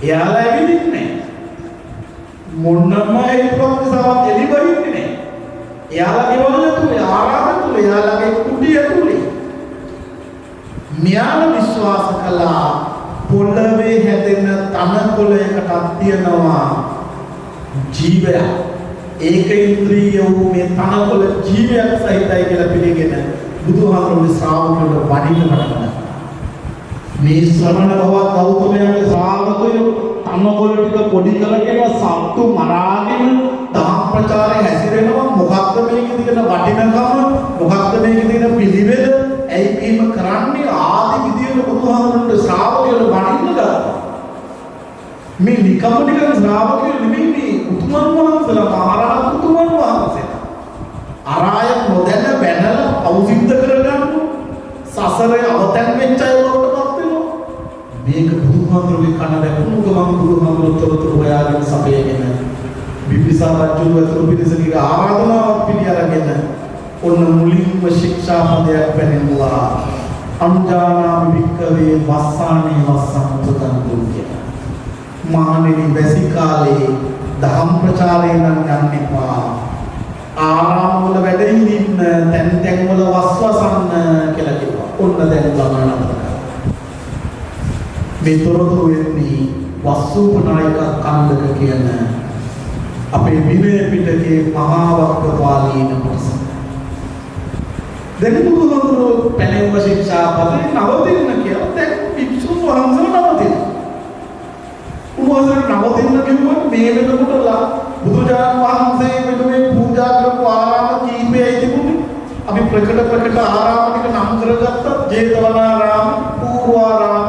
එයාලා ඇවිදින්නේ මොනම ඒකක්සාවක් එළිවෙන්නේ නැහැ. එයාලා ගෙවල් ඇතුලේ ආරාම තුල එයාලගේ කුටිය ඇතුලේ මෙයාලා විශ්වාස කළා පොළවේ හැදෙන තනකොළයකටත් තියෙනවා ජීවයක්. ඒක ඉන්ද්‍රිය වූ මේ තනකොළ ජීවයක් සහිතයි කියලා පිළිගෙන බුදුහාමුදුරුවෝ ශ්‍රාවකයන්ට වඩින්න පටන් මේ ශ්‍රමණ බවත් ගෞතමයන්ගේ ශ්‍රාවකයෝ තනකොළ ටික පොඩි කරගෙන සත්තු මරාගෙන දහම් ප්‍රචාරය හැසිරෙනවා. මොකක්ද මේකේ තියෙන වටිනකම, මොකක්ද මේකේ තියෙන පිළිවෙල, ඇයි එහෙම කරන්නේ ආදි විදියට බුදුහාමුදුරුවෝ ශ්‍රාවකයන්ට වඩින්න ගත්තා. මේ නිකම්මනික ශ්‍රාවකයෝ නෙමෙයි මේ උතුමන් වහන්සේලා, මහරහත් උතුමන් වහන්සේලා. අරාය නොදැන බැනලා අවසිද්ධ කරගන්න සසරේ අවතැන් වෙච්ච අය වලටපත් වෙනවා. මේක බුදුහාමුදුරුවෝ කන වැකුණු ගමන් බුදුහාමුදුරුවෝ තොරතුරු හොයාගෙන සපයගෙන බිම්බිසාර රජුගේ අතුරු පිළිසකගේ ආරාධනාවක් පිළි අරගෙන ඔන්න මුලින්ම ශික්ෂාපදයක් පැනෙනවා. අනුජානාමි වික්කවේ වස්සානේ වස්සං උපතං දුක්ඛය. මහණෙනි වැසි කාලේ දහම් ප්‍රචාරය නම් යන්න එපා. ආරාම වල වැඩ ඉන්න තැන් වල වස්වසන්න කියලා කිව්වා. ඔන්න දැන් ගමන නතර. මේ තොරතුරු එන්නේ වස්සූපනායක කන්දක කියන අපේ විනය පිටකේ මහා වග්ගපාලීන කොටස. දැන් බුදුහාමුදුරුවෝ පැනෙව ශික්ෂාපදේ නවතින්න කියලා දැන් භික්ෂුන් වහන්සේලා නවතිනවා. උන්වහන්සේ නවතින්න කිව්වොත් මේ වෙනකොට බුදුජානක වහන්සේ වෙනුවෙන් පූජා කරපු ආරාම කීපයයි තිබුණේ. අපි ප්‍රකට ආරාම ටික නම් කරගත්තා. ජේතවනාරාම, පූර්වාරාම,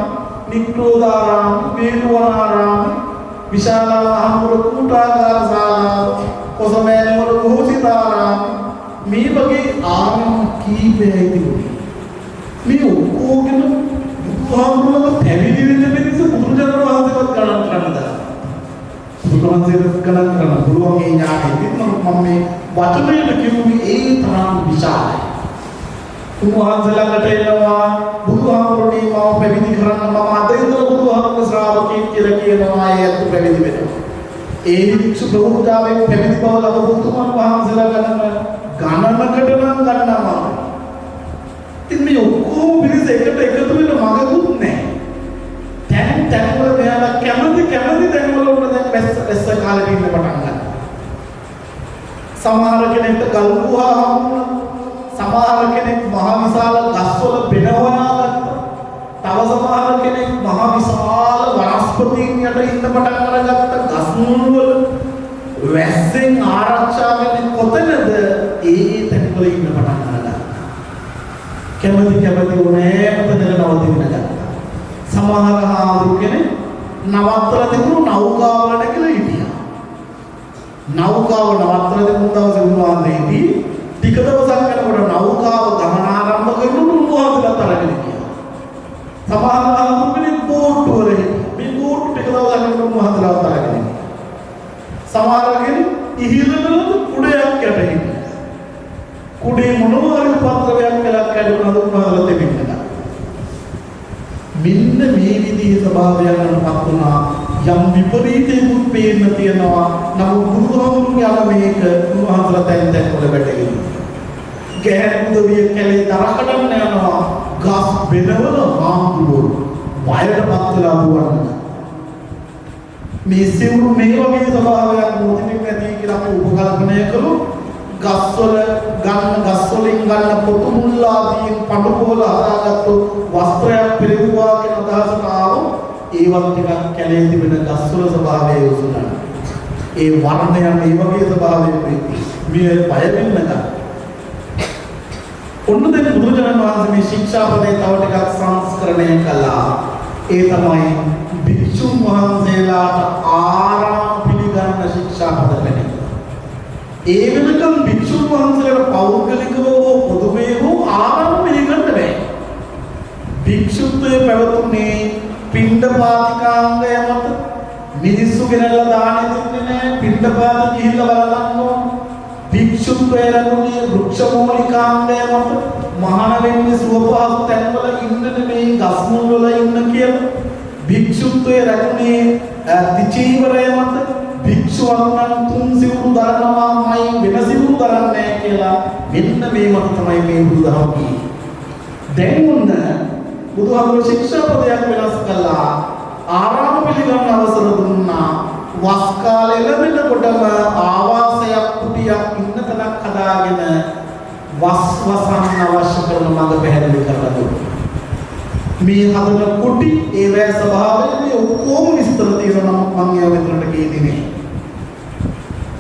නික්‍රෝධාරාම, වේළුවනාරාම, විශාලාහාමුදුර කුටාගාර ශාලාව, කොසමෑනුවර භූසිතාරාම, මේ වගේ ආරාම කීපයයි තිබුණේ. මේ ඔක්කොගෙම බුදුහාමුදුරුවෝ පැවිදි වෙන්න පිණිස බුදුරජාණන් වහන්සේවත් ගණන් කරන්න දාලා. බුදුහන්සේට ගණන් කරන්න පුළුවන් මේ ඥානෙ තිබුණොත් මම මේ වචනයට කිව්වේ ඒ තරම් විශාලයි. උන්වහන්සේලාට එනවා බුදුහාමුදුරනේ මම පැවිදි කරන්න මම අද ඉඳලා බුදුහාමුදුරුවෝ ශ්‍රාවකෙක් කියලා කියනවා ඒත් පැවිදි වෙනවා. ඒ වික්ෂු ප්‍රමුඛතාවයෙන් පැවිදි බව ලබපු උතුමන් වහන්සේලා ගණනකට නම් ගන්නවා. ඉතින් මේ ඔක්කොම පිළිස එකට එකතු වෙන මගකුත් නැහැ. තැන් වල මෙයාලා කැමති තැන් වල උන දැන් වැස්ස කාලේ ඉන්න පටන් ගන්නවා. සමහර කෙනෙක්ට ගල් ගුහා හම්බුණා. සමහර කෙනෙක් මහ විශාල ගස්වල බෙනවනා ගත්තා. තව සමහර කෙනෙක් මහ විශාල වනස්පතීන් යට ඉන්න පටන් අරගත්තා. ගස් මුල් වල වැස්සෙන් ආරක්ෂා වෙන්නේ කොතනද? ඒ තැන් වල ඉන්න පටන් ගන්නවා. කැමති ඕනෑම තැනක නවතින්න ගත්තා. සමහර ආවරු කෙනෙක් නවත්තලා තිබුණු නෞකාවල නැගලා හිටියා. නෞකාව නවත්තලා තිබුණු දවසේ උන්වහන්සේදී ටික දවසක් යනකොට නෞකාව ගමන ආරම්භ කරනකොට උන්වහන්සේලා තරගෙන ගියා. සමහර ආවරු කෙනෙක් බෝට් වල මේ බෝට් ටික දවසක් යනකොට උන්වහන්සේලා තරගෙන ගියා. සමහර කෙනෙක් ඉහිලවල කුඩයක් යට හිටියා. කුඩේ මොනවා හරි පත්‍රයක් කියලා කැඩුණාද උන්වහන්සේලා දෙපිටට. මෙන්න මේ විදිහේ ස්වභාවයන්වලපත් වුණා. යම් විපරීතයකුත් පේන්න තියෙනවා. නමුත් බුදුහාමුදුරුවෝ යන මේක උන්වහන්සේලා තැන් වල වැටගෙන. ගැහැණු උදවිය කැලේ තරකඩන්න යනවා. ගස් බෙනවල හාමුදුරුවෝ වයරටපත් වෙලා දුවන්න. මේ සිවුරු මේ වගේ ස්වභාවයක් මොහොතකින් නැති කියලා අපි උපකල්පනය කළොත් ගස්වලින් ගන්න පොතු මුල් ආදීන් පඬුපොළ හදාගත්තු වස්ත්‍රයක් පිළිගුවා කියන අදහසට ආවොත් ඒවත් ටිකක් කැලේ තිබෙන ගස්වල ස්වභාවය උසුනා. ඒ වර්ණයන් මේ වගේ ස්වභාවයක් වෙන්නේ. මේ බය වෙන්න ගන්න. ඔන්න දැන් බුදුරජාණන් වහන්සේ මේ ශික්ෂාපදේ තව ටිකක් සංස්කරණය කළා. ඒ තමයි භික්ෂුන් වහන්සේලාට ආරාම පිළිගන්න ශික්ෂාපද පැනීම. ඒ වෙනකම් භික්ෂුන් වහන්සේලාට පෞද්ගලිකව හෝ පොදුවේ හෝ ආරාම පිළිගන්න බෑ. භික්ෂුත්වයේ පැවතුනේ පිණ්ඩපාතිකාංගය මත. මිනිස්සු ගෙනල්ලා දාන්නේ දෙන්නේ නැහැ. පිණ්ඩපාත ගිහිල්ලා බලන්න ඕන. භික්ෂුත්වයේ ලැබුණේ වෘක්ෂ මූලිකාංගය මත. මහාන වෙන්නේ සුවපහසු තැන්වල ඉන්න නෙමෙයි ගස් මුල් වල ඉන්න කියලා. භික්ෂුත්වයේ ලැබුණේ තිචීවරය මත. භික්ෂුවක් නම් තුන් සිවුරු දරනවාමයි වෙන සිවුරු දරන්නේ නැහැ කියලා. මෙන්න මේ මත තමයි මේ බුදුදහම කියන්නේ. දැන් මොන බුදුහාමුදුරුවෝ ශික්ෂාපදයක් වෙනස් කළා. ආරාම පිළිගන්න අවසර දුන්නා. වස් කාලේ ලැබෙනකොටම ආවාසයක් කුටියක් ඉන්න තැනක් හදාගෙන වස්වසන්න අවශ්‍ය කරන මඟ පැහැදිලි කරලා දුන්නා. මේ හදන කුටි ඒවැ ස්වභාවය මේ ඔක්කොම විස්තර තියෙනවා. මම ඒවා මෙතනට කියන්නේ නෑ.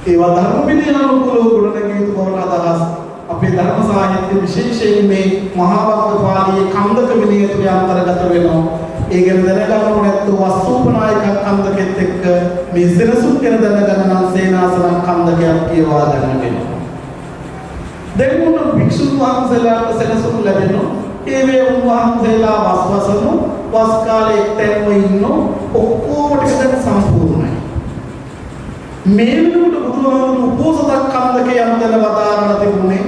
ඒවා ධර්ම විනයානුකූලව ගොඩනැගිය යුතු බවට අදහස් අපේ ධර්ම සාහිත්‍ය විශේෂයෙන් මේ මහා වග්ගපාළියේ කන්දක විනය තුල අන්තර්ගත වෙනවා. ඒ ගැන දැනගන්න ඕනත් වස්සූපනායක කන්දකෙත් එක්ක මේ සෙනසුන් ගැන දැනගන්න නම් සේනාසන කන්දකයක් කියවා ගන්න වෙනවා. දැන් මොන භික්ෂුන් වහන්සේලාට සෙනසුන් ලැබෙනවා. ඒ වේ උන්වහන්සේලා වස්වසනු වස් කාලේ එක්තැන්ව ඉන්නෝ ඔක්කොම ටික දැන් සම්පූර්ණයි. මේ වෙනකොට බුදුහාමුදුරුවෝ උපෝසථ කන්දකේ යම්තන වදාරලා තිබුණේ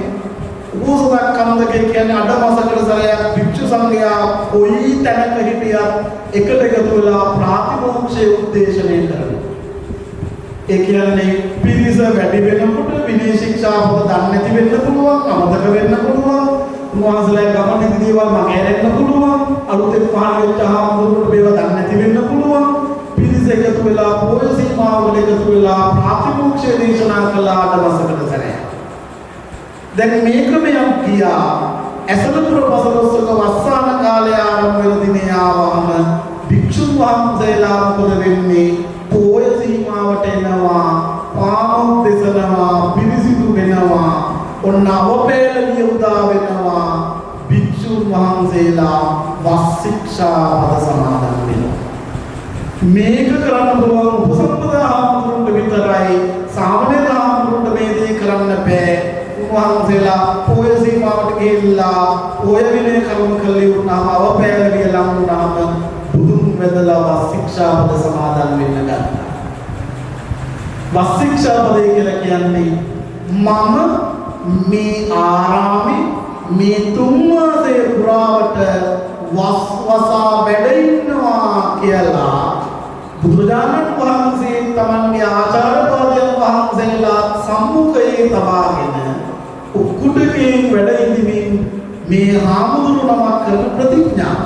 උපෝසථ කන්දකේ කියන්නේ අඩමසකට සැරයක් භික්ෂු සංඝයා කොයි තැනක හිටියත් එකට එකතු වෙලා ප්‍රාතිමෝක්ෂයේ උද්දේශනය කරනවා. ඒ කියන්නේ පිරිස වැඩි වෙනකොට විනය ශික්ෂාපද දන්නේ නැති වෙන්න පුළුවන්, අමතක වෙන්න පුළුවන්. උන්වහන්සේලා ගමනේදී දේවල් මගහැරෙන්න පුළුවන්. අලුතෙන් පහළ වෙච්ච ආමඳුරට මේවා දන්නේ නැති වෙන්න පුළුවන්. පිරිස එකතු වෙලා පොය සීමාවල එකතු වෙලා ප්‍රාතිමෝක්ෂය දේශනා කළාට වසකට සැරයක්. දැන් මේ ක්‍රමයක් ගියා ඇසලපුර පසළොස්වක වස්සාන කාලය ආරම්භ වෙන දිනේ ආවම භික්ෂුන් වහන්සේලා මොකද වෙන්නේ? පොය සීමාවට එනවා, පාමොක් දෙසනවා, පිරිසිදු වෙනවා, ඔන්න අවපේලිය උදා වෙනවා. භික්ෂුන් වහන්සේලා වස් ශික්ෂා පද සමාදන් වෙනවා. මේක කරන්න පුළුවන් උපසම්පදා ආමතුරුන්ට විතරයි. සාමාන්‍ය ආමතුරුන්ට මේ දේ කරන්න බෑ. උන්වහන්සේලා පොය සීමාවට ගිහිල්ලා පොය විනය කර්ම කළේ වුණාම අවපෑලිය ලං වුණාම බුදුන් වැදලා වස් ශික්ෂා පද සමාදන් වෙන්න ගත්තා. වස් ශික්ෂා පදේ කියලා කියන්නේ මම මේ ආරාමේ මේ තුන් මාසයේ පුරාවට වස්වසා වැඩ ඉන්නවා කියලා බුදුරජාණන් වහන්සේ තමන්ගේ ආචාර්යපාදයන් වහන්සේලා සම්මුඛයේ තබාගෙන උක්කුටකේ වැඩ ඉඳිමින් මේ හාමුදුරු නමක් කරන ප්‍රතිඥා.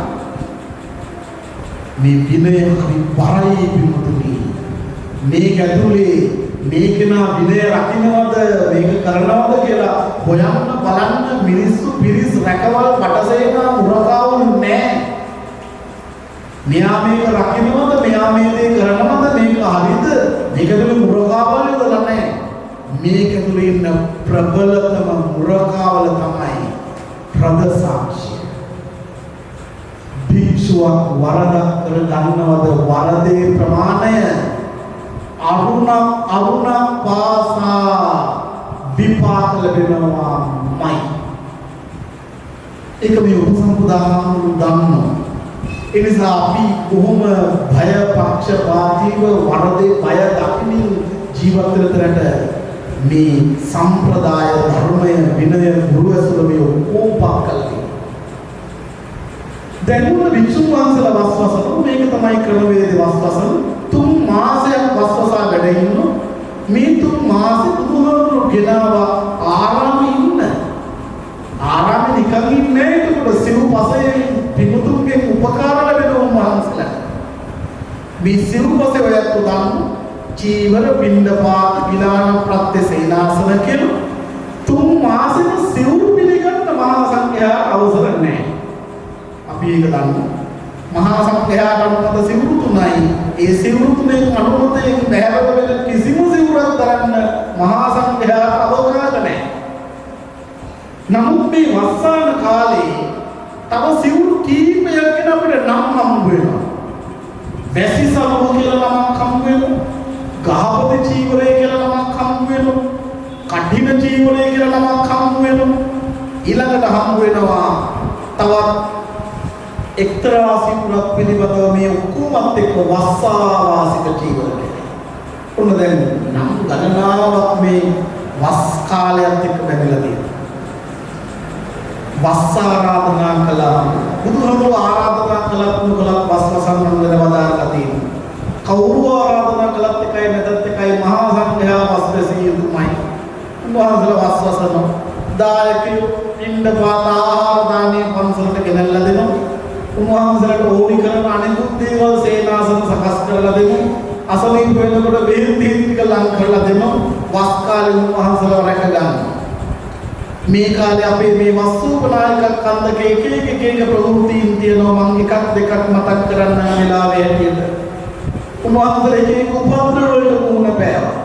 මේ විනය හරි බරයි පිටුතුනි. මේක ඇතුලේ මේක නා විනය රකින්නවද මේක කරනවද කියලා හොයන්න බලන්න මිනිස්සු පිරිස් රැකවල් පටසේනා මුරකාවුන් නැහැ. මෙයා මේක රකින්නවද මෙයා මේ දේ කරනවද මේක හරිද මේක ඇතුලේ මුරකාවල් යොදලා නැහැ. මේක ඇතුලේ ඉන්න ප්‍රබලතම මුරකාවල තමයි ප්‍රද සාක්ෂිය. භික්ෂුවක් වරදක් කර ගන්නවද වරදේ ප්‍රමාණය අරුණක් පාසා විපාක ලැබෙනවාමයි. ඒක මේ උපසම්පදාන දන්නවා. ඒ නිසා අපි කොහොම භය පක්ෂපාතීව වරදේ බය දකිමින් ජීවත් වෙනතරට මේ සම්ප්‍රදාය ධර්මය විනය ගුරුවැසුර මේ ඔක්කොම පාක් කළා. දැන් උන වික්ෂුන් වහන්සේලා වස්වසන මේක තමයි ක්‍රමවේද වස්වසන. 3 මාසයක් වස්වසා වැඩ ඉන්න මේ 3 මාසෙ බුදුහාමුදුරුවෝ ගෙනාවා ආරාමේ ඉන්න. ආරාමේ නිකන් ඉන්නේ ඒකට සිව්පසේ පිටුතුන්ගේ උපකාර ලැබෙනවා මහන්සලා. මේ සිව්පසේ ඔයත් උදන් චීවර පින්ඩපාත විලාන ප්‍රත්‍ය සේනාසන කියලා 3 මාසෙම සිවුරු පිළිගන්න මහා සංඝයා අවසර නැහැ. අපි ඒක දන්නවා. මහා සංඝයාට අනුමත සිවුරු 3යි. ඒ සිවුරු 3න් අනුමතයෙන් බැහැරව වෙන කිසිම සිවුරක් දරන්න මහා සංඝයාට අවකාශ නැහැ. නමුත් මේ වස්සාන කාලේ තව සිවුරු කීපයක් ගැන අපිට නම් හම්බ වෙනවා. වැසිසලුව කියලා නමක් හම්බ වෙනවා. ගහපති චීවරය කියලා නමක් හම්බ වෙනවා. කඨින චීවරය කියලා නමක් හම්බ වෙනවා. ඊළඟට හම්බ වෙනවා තවත් එක්තරා සිවුරක් පිළිබඳව මේ ඔක්කොමත් එක්ක වස්සාවාසික චීවර කියලා. ඔන්න දැන් නම් ගණනාවක් මේ වස් කාලයත් එක්ක බැඳලා තියෙනවා. වස් ආරාධනා කළා. බුදුහමෝ ආරාධනා කළත් නුකලත් වස් වසන්න වෙන වදාරලා තියෙනවා. කවුරු ආරාධනා කළත් එකයි නැත්ත් එකයි මහා සංඝයා වස් වැසිය යුතුමයි. උන්වහන්සේලා වස් වසනවා. දායකයෝ පින්ඩ පාත ආහාර දානේ පන්සලට ගෙනල්ලා දෙනවා. උන්වහන්සේලාට ඕනි කරන අනෙකුත් දේවල් සේනාසන සකස් කරලා දෙනවා. අසනීප වෙනකොට බෙහෙත් ටික ලං කරලා දෙනවා. වස් කාලේ උන්වහන්සේලා රැක ගන්නවා. මේ කාලේ අපේ මේ වස්සූපනායක කන්දක එක ප්‍රවෘත්තීන් තියෙනවා. මම එකක් දෙකක් මතක් කරන්න වෙලාවේ හැටියට උන්වහන්සේලා එක උපද්‍රව වලට මුහුණ පෑවා.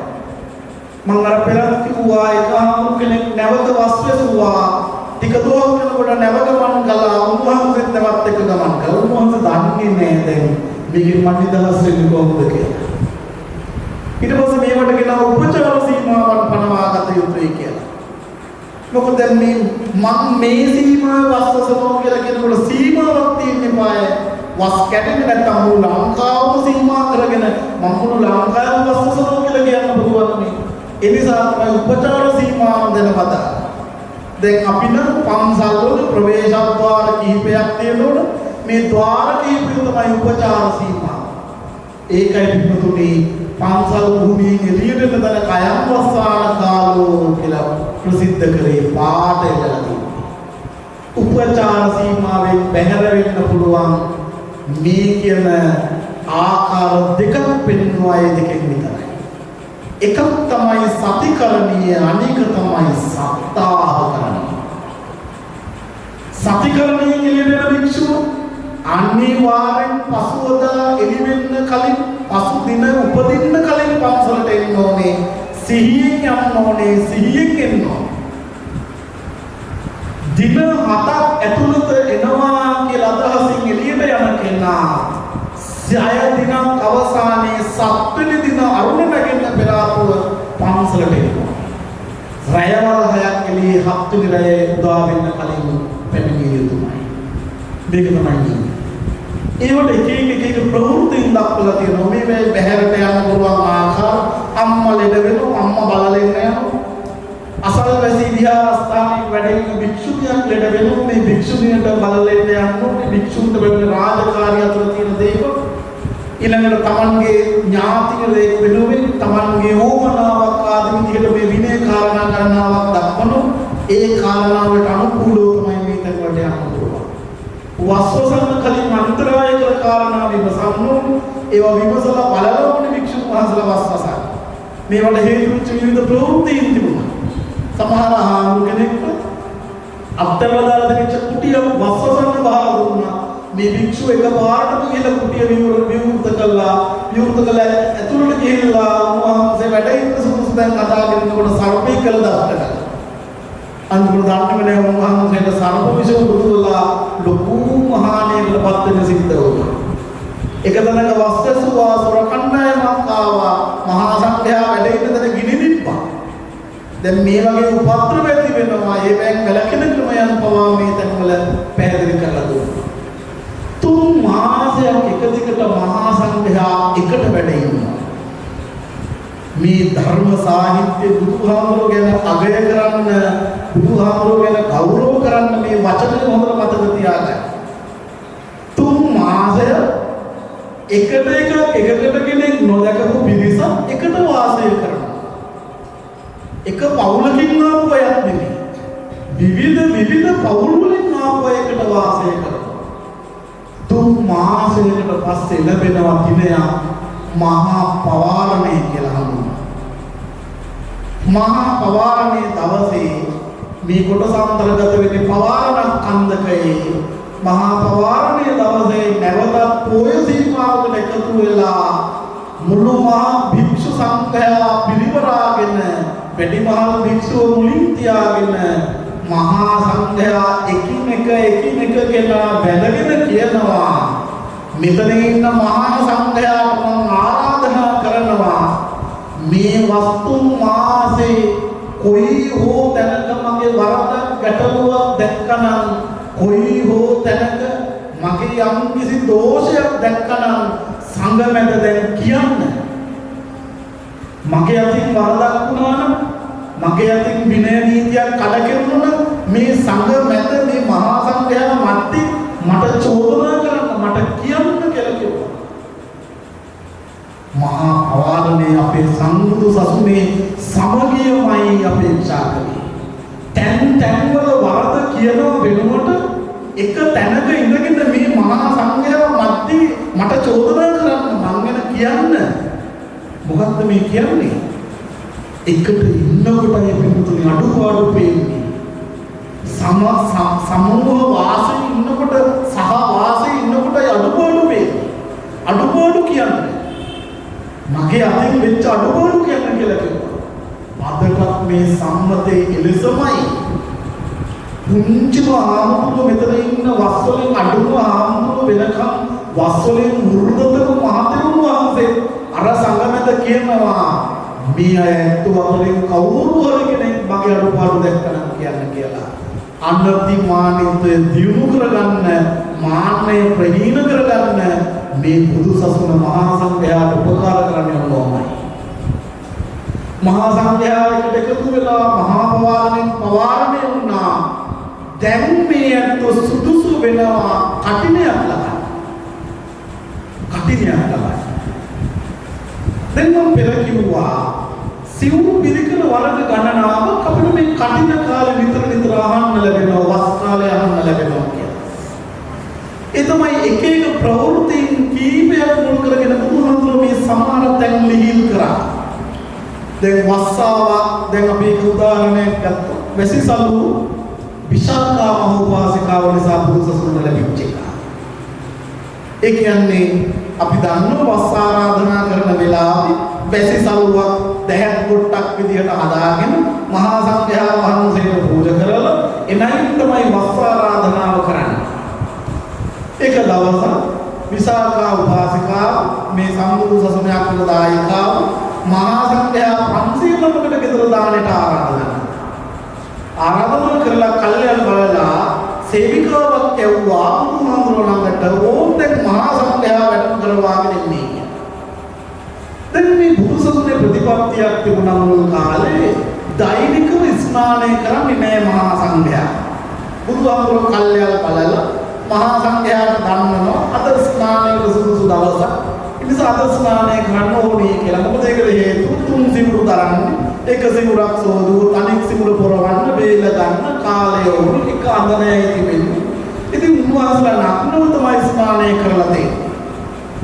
මම අර පෙරත් කිව්වා එක ආමුණු කෙනෙක් නැවත වස් වැසුවා. ටික දුරක් යනකොට නැවත ගමන් කළා. උන්වහන්සේත් නැවත් එක ගමන් කළා. උන්වහන්සේ දන්නේ නැහැ දැන් මේකෙන් මන් නිදහස් වෙන්නේ කොහොමද කියලා. ඊට පස්සේ මේවට කියන උපචාර සීමාවන් පනවාගත යුතුයි කියලා. මොකද දැන් මම මේ සීමාව වස්සසනෝ කියලා කියනකොට සීමාවක් තියෙන්නේ පාය. වස් කැටෙන්නේ නැත්තම් මුළු ලංකාවම සීමා කරගෙන මම මුළු ලංකාවම වස්සසනෝ කියලා කියන්න පුළුවන් නේ. ඒ නිසා තමයි උපචාර සීමාව දෙනවද. දැන් අපි නම් පන්සල් වල ප්‍රවේශද්වාර කිහිපයක් තියෙනවනේ. මේ ద్వාර කිහිපය තමයි උපචාර සීමාව. ඒකයි පිටුතුනේ පන්සල් භූමියෙන් එළියට යන තැන කයම් වස්සාන කාලෝ කියලා ප්‍රසිද්ධ කරේ පාට එළලා තියෙනවා. උපචාර සීමාවෙන් බැහැර වෙන්න පුළුවන් මේ කියන ආකාර දෙකක් පෙන්වනවා. ඒ දෙකෙන් විතරයි. එකක් තමයි සතිකරණීය, අනික තමයි සත්තාහකරණීය. සතිකරණීය කියන වික්ෂුව අනිවාර්යෙන් පසුවදා එළි වෙන්න කලින් පසු දින උපදින්න කලින් පන්සලට එන්න ඕනේ. සිහියෙන් යන්න ඕනේ. සිහියෙන් එන්න ඕනේ. දින 7ක් ඇතුළත එනවා කියලා අදහසින් එළියට යන කෙනා 6 දිනක් අවසානයේ 7 වෙනි දින අරුණ නැගෙන්න පෙර ආතුව පන්සලට එනවා. රැයවල් 6ක් එළියේ 7 වෙනි රැයේ උදා වෙන්න කලින් පැමිණිය යුතුමයි. මේක තමයි. ඒවට එක ප්‍රවෘත්තීන් දක්වලා තියෙනවා. මේ බැහැරට යන්න පුළුවන් ආකාර, අම්මා ලෙඩ වෙනවා, අම්මා බලලා ඉන්න යනවා. අසල්වැසි විහාරස්ථානයේ වැඩ ඉන්න භික්ෂුණියක් ලෙඩ වෙනවා. මේ භික්ෂුණියට බලලා ඉන්න යනවා. භික්ෂුන්ට වෙන රාජකාරිය අතර තියෙන දේවල් ඊළඟට තමන්ගේ ඥාතිවරයෙක් වෙනුවෙන් තමන්ගේ ඕමනාවක් ආදී විදිහට මේ විනය කාරණා කරනවක් දක්වනවා. ඒ කාරණාවට අනුකූලව තමයි මේ තැන් වලට යන්න පුළුවන්. වස්වසන්න කලින් අන්තරාය කර කාරණා විමසන්න. ඒවා විමසලා බලනෝනේ වික්ෂුන් වහන්සේලා වස්වසන. මේවට හේතු වෙච්ච විවිධ ප්‍රවෘත්තීන් තිබුණා. සමහර ආහාර කෙනෙක් අත්තරවදාලා දෙච්ච කුටිය වස්වසන්න බහලා දුන්නා. මේ භික්ෂුව එකපාරටම ගිහලා කුටිය විවෘත කළා. විවෘත කළා ඇතුළට ගිහිල්ලා උන්වහන්සේ වැඩ ඉන්න සුදුසු තැන් හදාගෙන ඉන්නකොට සර්පේ කළ දාන්න. අන්තිමට දාන්නම නෑ උන්වහන්සේට සර්ප විෂ බුදුලා ලොකු මහානීයකටපත් වෙන සිද්ධ වුණා. එක තැනක වස්සසුවා සොරකණ්ඩායමක් ආවා. මහා සංඝයා වැඩ ඉන්න තැන ගිනි දිප්පා. දැන් මේ වගේ උපද්‍රව ඇති වෙනවා. ඒවෙන් වැළකෙන ක්‍රමයන් පවා මේ තැන්වල පැහැදිලි කරලා දුන්නා. 3 මාසයක් එක දිගට මහා සංඝයා එකට වැඩ ඉන්නවා. මේ ධර්ම සාහිත්‍ය බුදුහාමුදුරුවෝ ගැන අගය කරන්න, බුදුහාමුදුරුවෝ ගැන ගෞරව කරන්න මේ වචනේ හොඳට මතක තියාගන්න. 3 මාසය එකකට කෙනෙක් නොදකපු පිරිස එකට වාසය කරනවා. එක පවුලකින් ආපු අයත් නෙමෙයි. විවිධ පවුල් වලින් ආපු අයකට වාසය කරනවා. 3 මාසයකට පස්සේ ලැබෙනවා දිනයක් මහා පවාරණය කියලා හඳුන්වනවා. මහා පවාරණයේ දවසේ මේ කොටස අන්තර්ගත වෙන්නේ පවාරණ කන්දකයේ. මහා පවාරණයේ දවසේ නැවතත් පොය සීමාවකට එකතු වෙලා මුළු මහා භික්ෂු සංඝයා පිරිවරාගෙන වැඩිමහල් භික්ෂුව මුලින් තියාගෙන මහා සංඝයා එකිනෙක කෙනා වැඳගෙන කියනවා මෙතන ඉන්න මහා සංඝයාට මම ආරාධනා කරනවා මේ වස්තුන් මාසේ කොයි හෝ තැනක මගේ වරදක් ගැටලුවක් දැක්කනම් කොයි හෝ තැනක මගේ යම් කිසි දෝෂයක් දැක්කනම් සංඝ මැද දැන් කියන්න. මගේ අතින් වරදක් වුණා නම් මගේ අතින් විනය නීතියක් කඩකෙරුණා නම් මේ සංඝ මැද මේ මහා සංඝයා මැද්දේ මට චෝදනා කරන්න මට කියන්න කියලා කිව්වා. මහා අවවාදනේ අපේ සම්බුදු සසුනේ සමගියමයි අපේක්ෂා කළේ. තැන් වල වරද කියන වෙනුවට එක තැනක ඉඳගෙන මේ මහා සංඝයා මැද්දේ මට චෝදනා කරන්න මං ගැන කියන්න. මොකද්ද මේ කියන්නේ? එකට ඉන්නකොටයි පිටුතුනේ අඩුපාඩු පේන්නේ. සමූහ වාසයේ ඉන්නකොට සහ වාසයේ ඉන්නකොටයි අඩුපාඩු පේන්නේ. අඩුපාඩු කියන්නේ මගේ අතින් වෙච්ච අඩුපාඩු කියන්න කියලා කිව්වා. අදටත් මේ සම්මතයේ එලෙසමයි. පුංචිම ආමුතු මෙතන ඉන්න වස්වලින් අඩුම ආමුතු වෙනකම් වස්වලින් මුරුදතක මහතෙරුන් වහන්සේ අර සංගමෙන්ද කියනවා මේ අය ඇත්තුවලින් කවුරු හරි කෙනෙක් මගේ අඩුපාඩු දැක්කනම් කියන්න කියලා. අනතිමානිතය දියුණු කරගන්න මාන්නය ප්‍රහීන කරගන්න මේ බුදු සසුන මහා සංඝයාට උපකාර කරන්න ඕනයි. මහා සංඝයාට එකතු වෙලා මහා පවාරණයෙන් පවාරණය වුණා. දැන් මේ අත සුදුසු වෙනවා කටිනයක් ලබන්න. කටිනයක් ලබන්න. දැන් මම පෙර කිව්වා සිවුරු පිළිකල වර්ග ගණනාවක් අපිට මේ කටින කාලේ නිතර අහන්න ලැබෙනවා වස් කාලේ අහන්න ලැබෙනවා කියලා. ඒ තමයි එක එක ප්‍රවෘත්තීන් කීපයක් මුල් කරගෙන බුදුහාමුදුරුවෝ මේ සමාන තැන් ලිහිල් කරා. දැන් වස්සාවක් දැන් අපි එක උදාහරණයක් ගත්තා. වැසිසලු විශාඛා මහෝපාසිකාව නිසා බුදු සසුන ලැබිච්ච එක. ඒ කියන්නේ අපි දන්නවා වස් ආරාධනා කරන වෙලාවේ වැසිසලුවක් දැහැත් කොටක් විදිහට හදාගෙන මහා සංඝයා වහන්සේට පූජා කරලා එනයින් තමයි වස් ආරාධනාව කරන්නේ. එක දවසක් විශාඛා උපාසිකාව මේ සම්බුදු සසුනයක් වල දායකාව මහා සංඝයා 500කට ගෙදර දාන්නට ආරාධනා කරලා කල්යල් බලලා සේවිකාවක් ඇව්වා බුදුහාමුදුරුවෝ ළඟට ඕන් දැන් මහා සංඝයා වැඩම කරවාගෙන ඉන්නේ කියලා. දැන් මේ බුදු සසුනේ ප්‍රතිපත්තියක් තිබුණා මුල් කාලේ දෛනිකව ස්නානය කරන්නේ නෑ මහා සංඝයා. බුදුහාමුදුරුවෝ කල්යල් බලලා මහා සංඝයාට දන්වනවා අද ස්නානයේ සුදුසු දවසක්. ඒ නිසා අද ස්නානය කරන්න ඕනේ කියලා. මොකද ඒකට හේතුව තුන් සිවුරු දරන්නේ එක සිවුරක් සෝදුව අනෙක් සිවුර පොරවන්න වේල ගන්න කාලය වුණු එක අඳනයයි තිබෙන්නේ. ඉතින් උන්වහන්සේලා නක්නව තමයි ස්නානය කරලා තියෙන්නේ.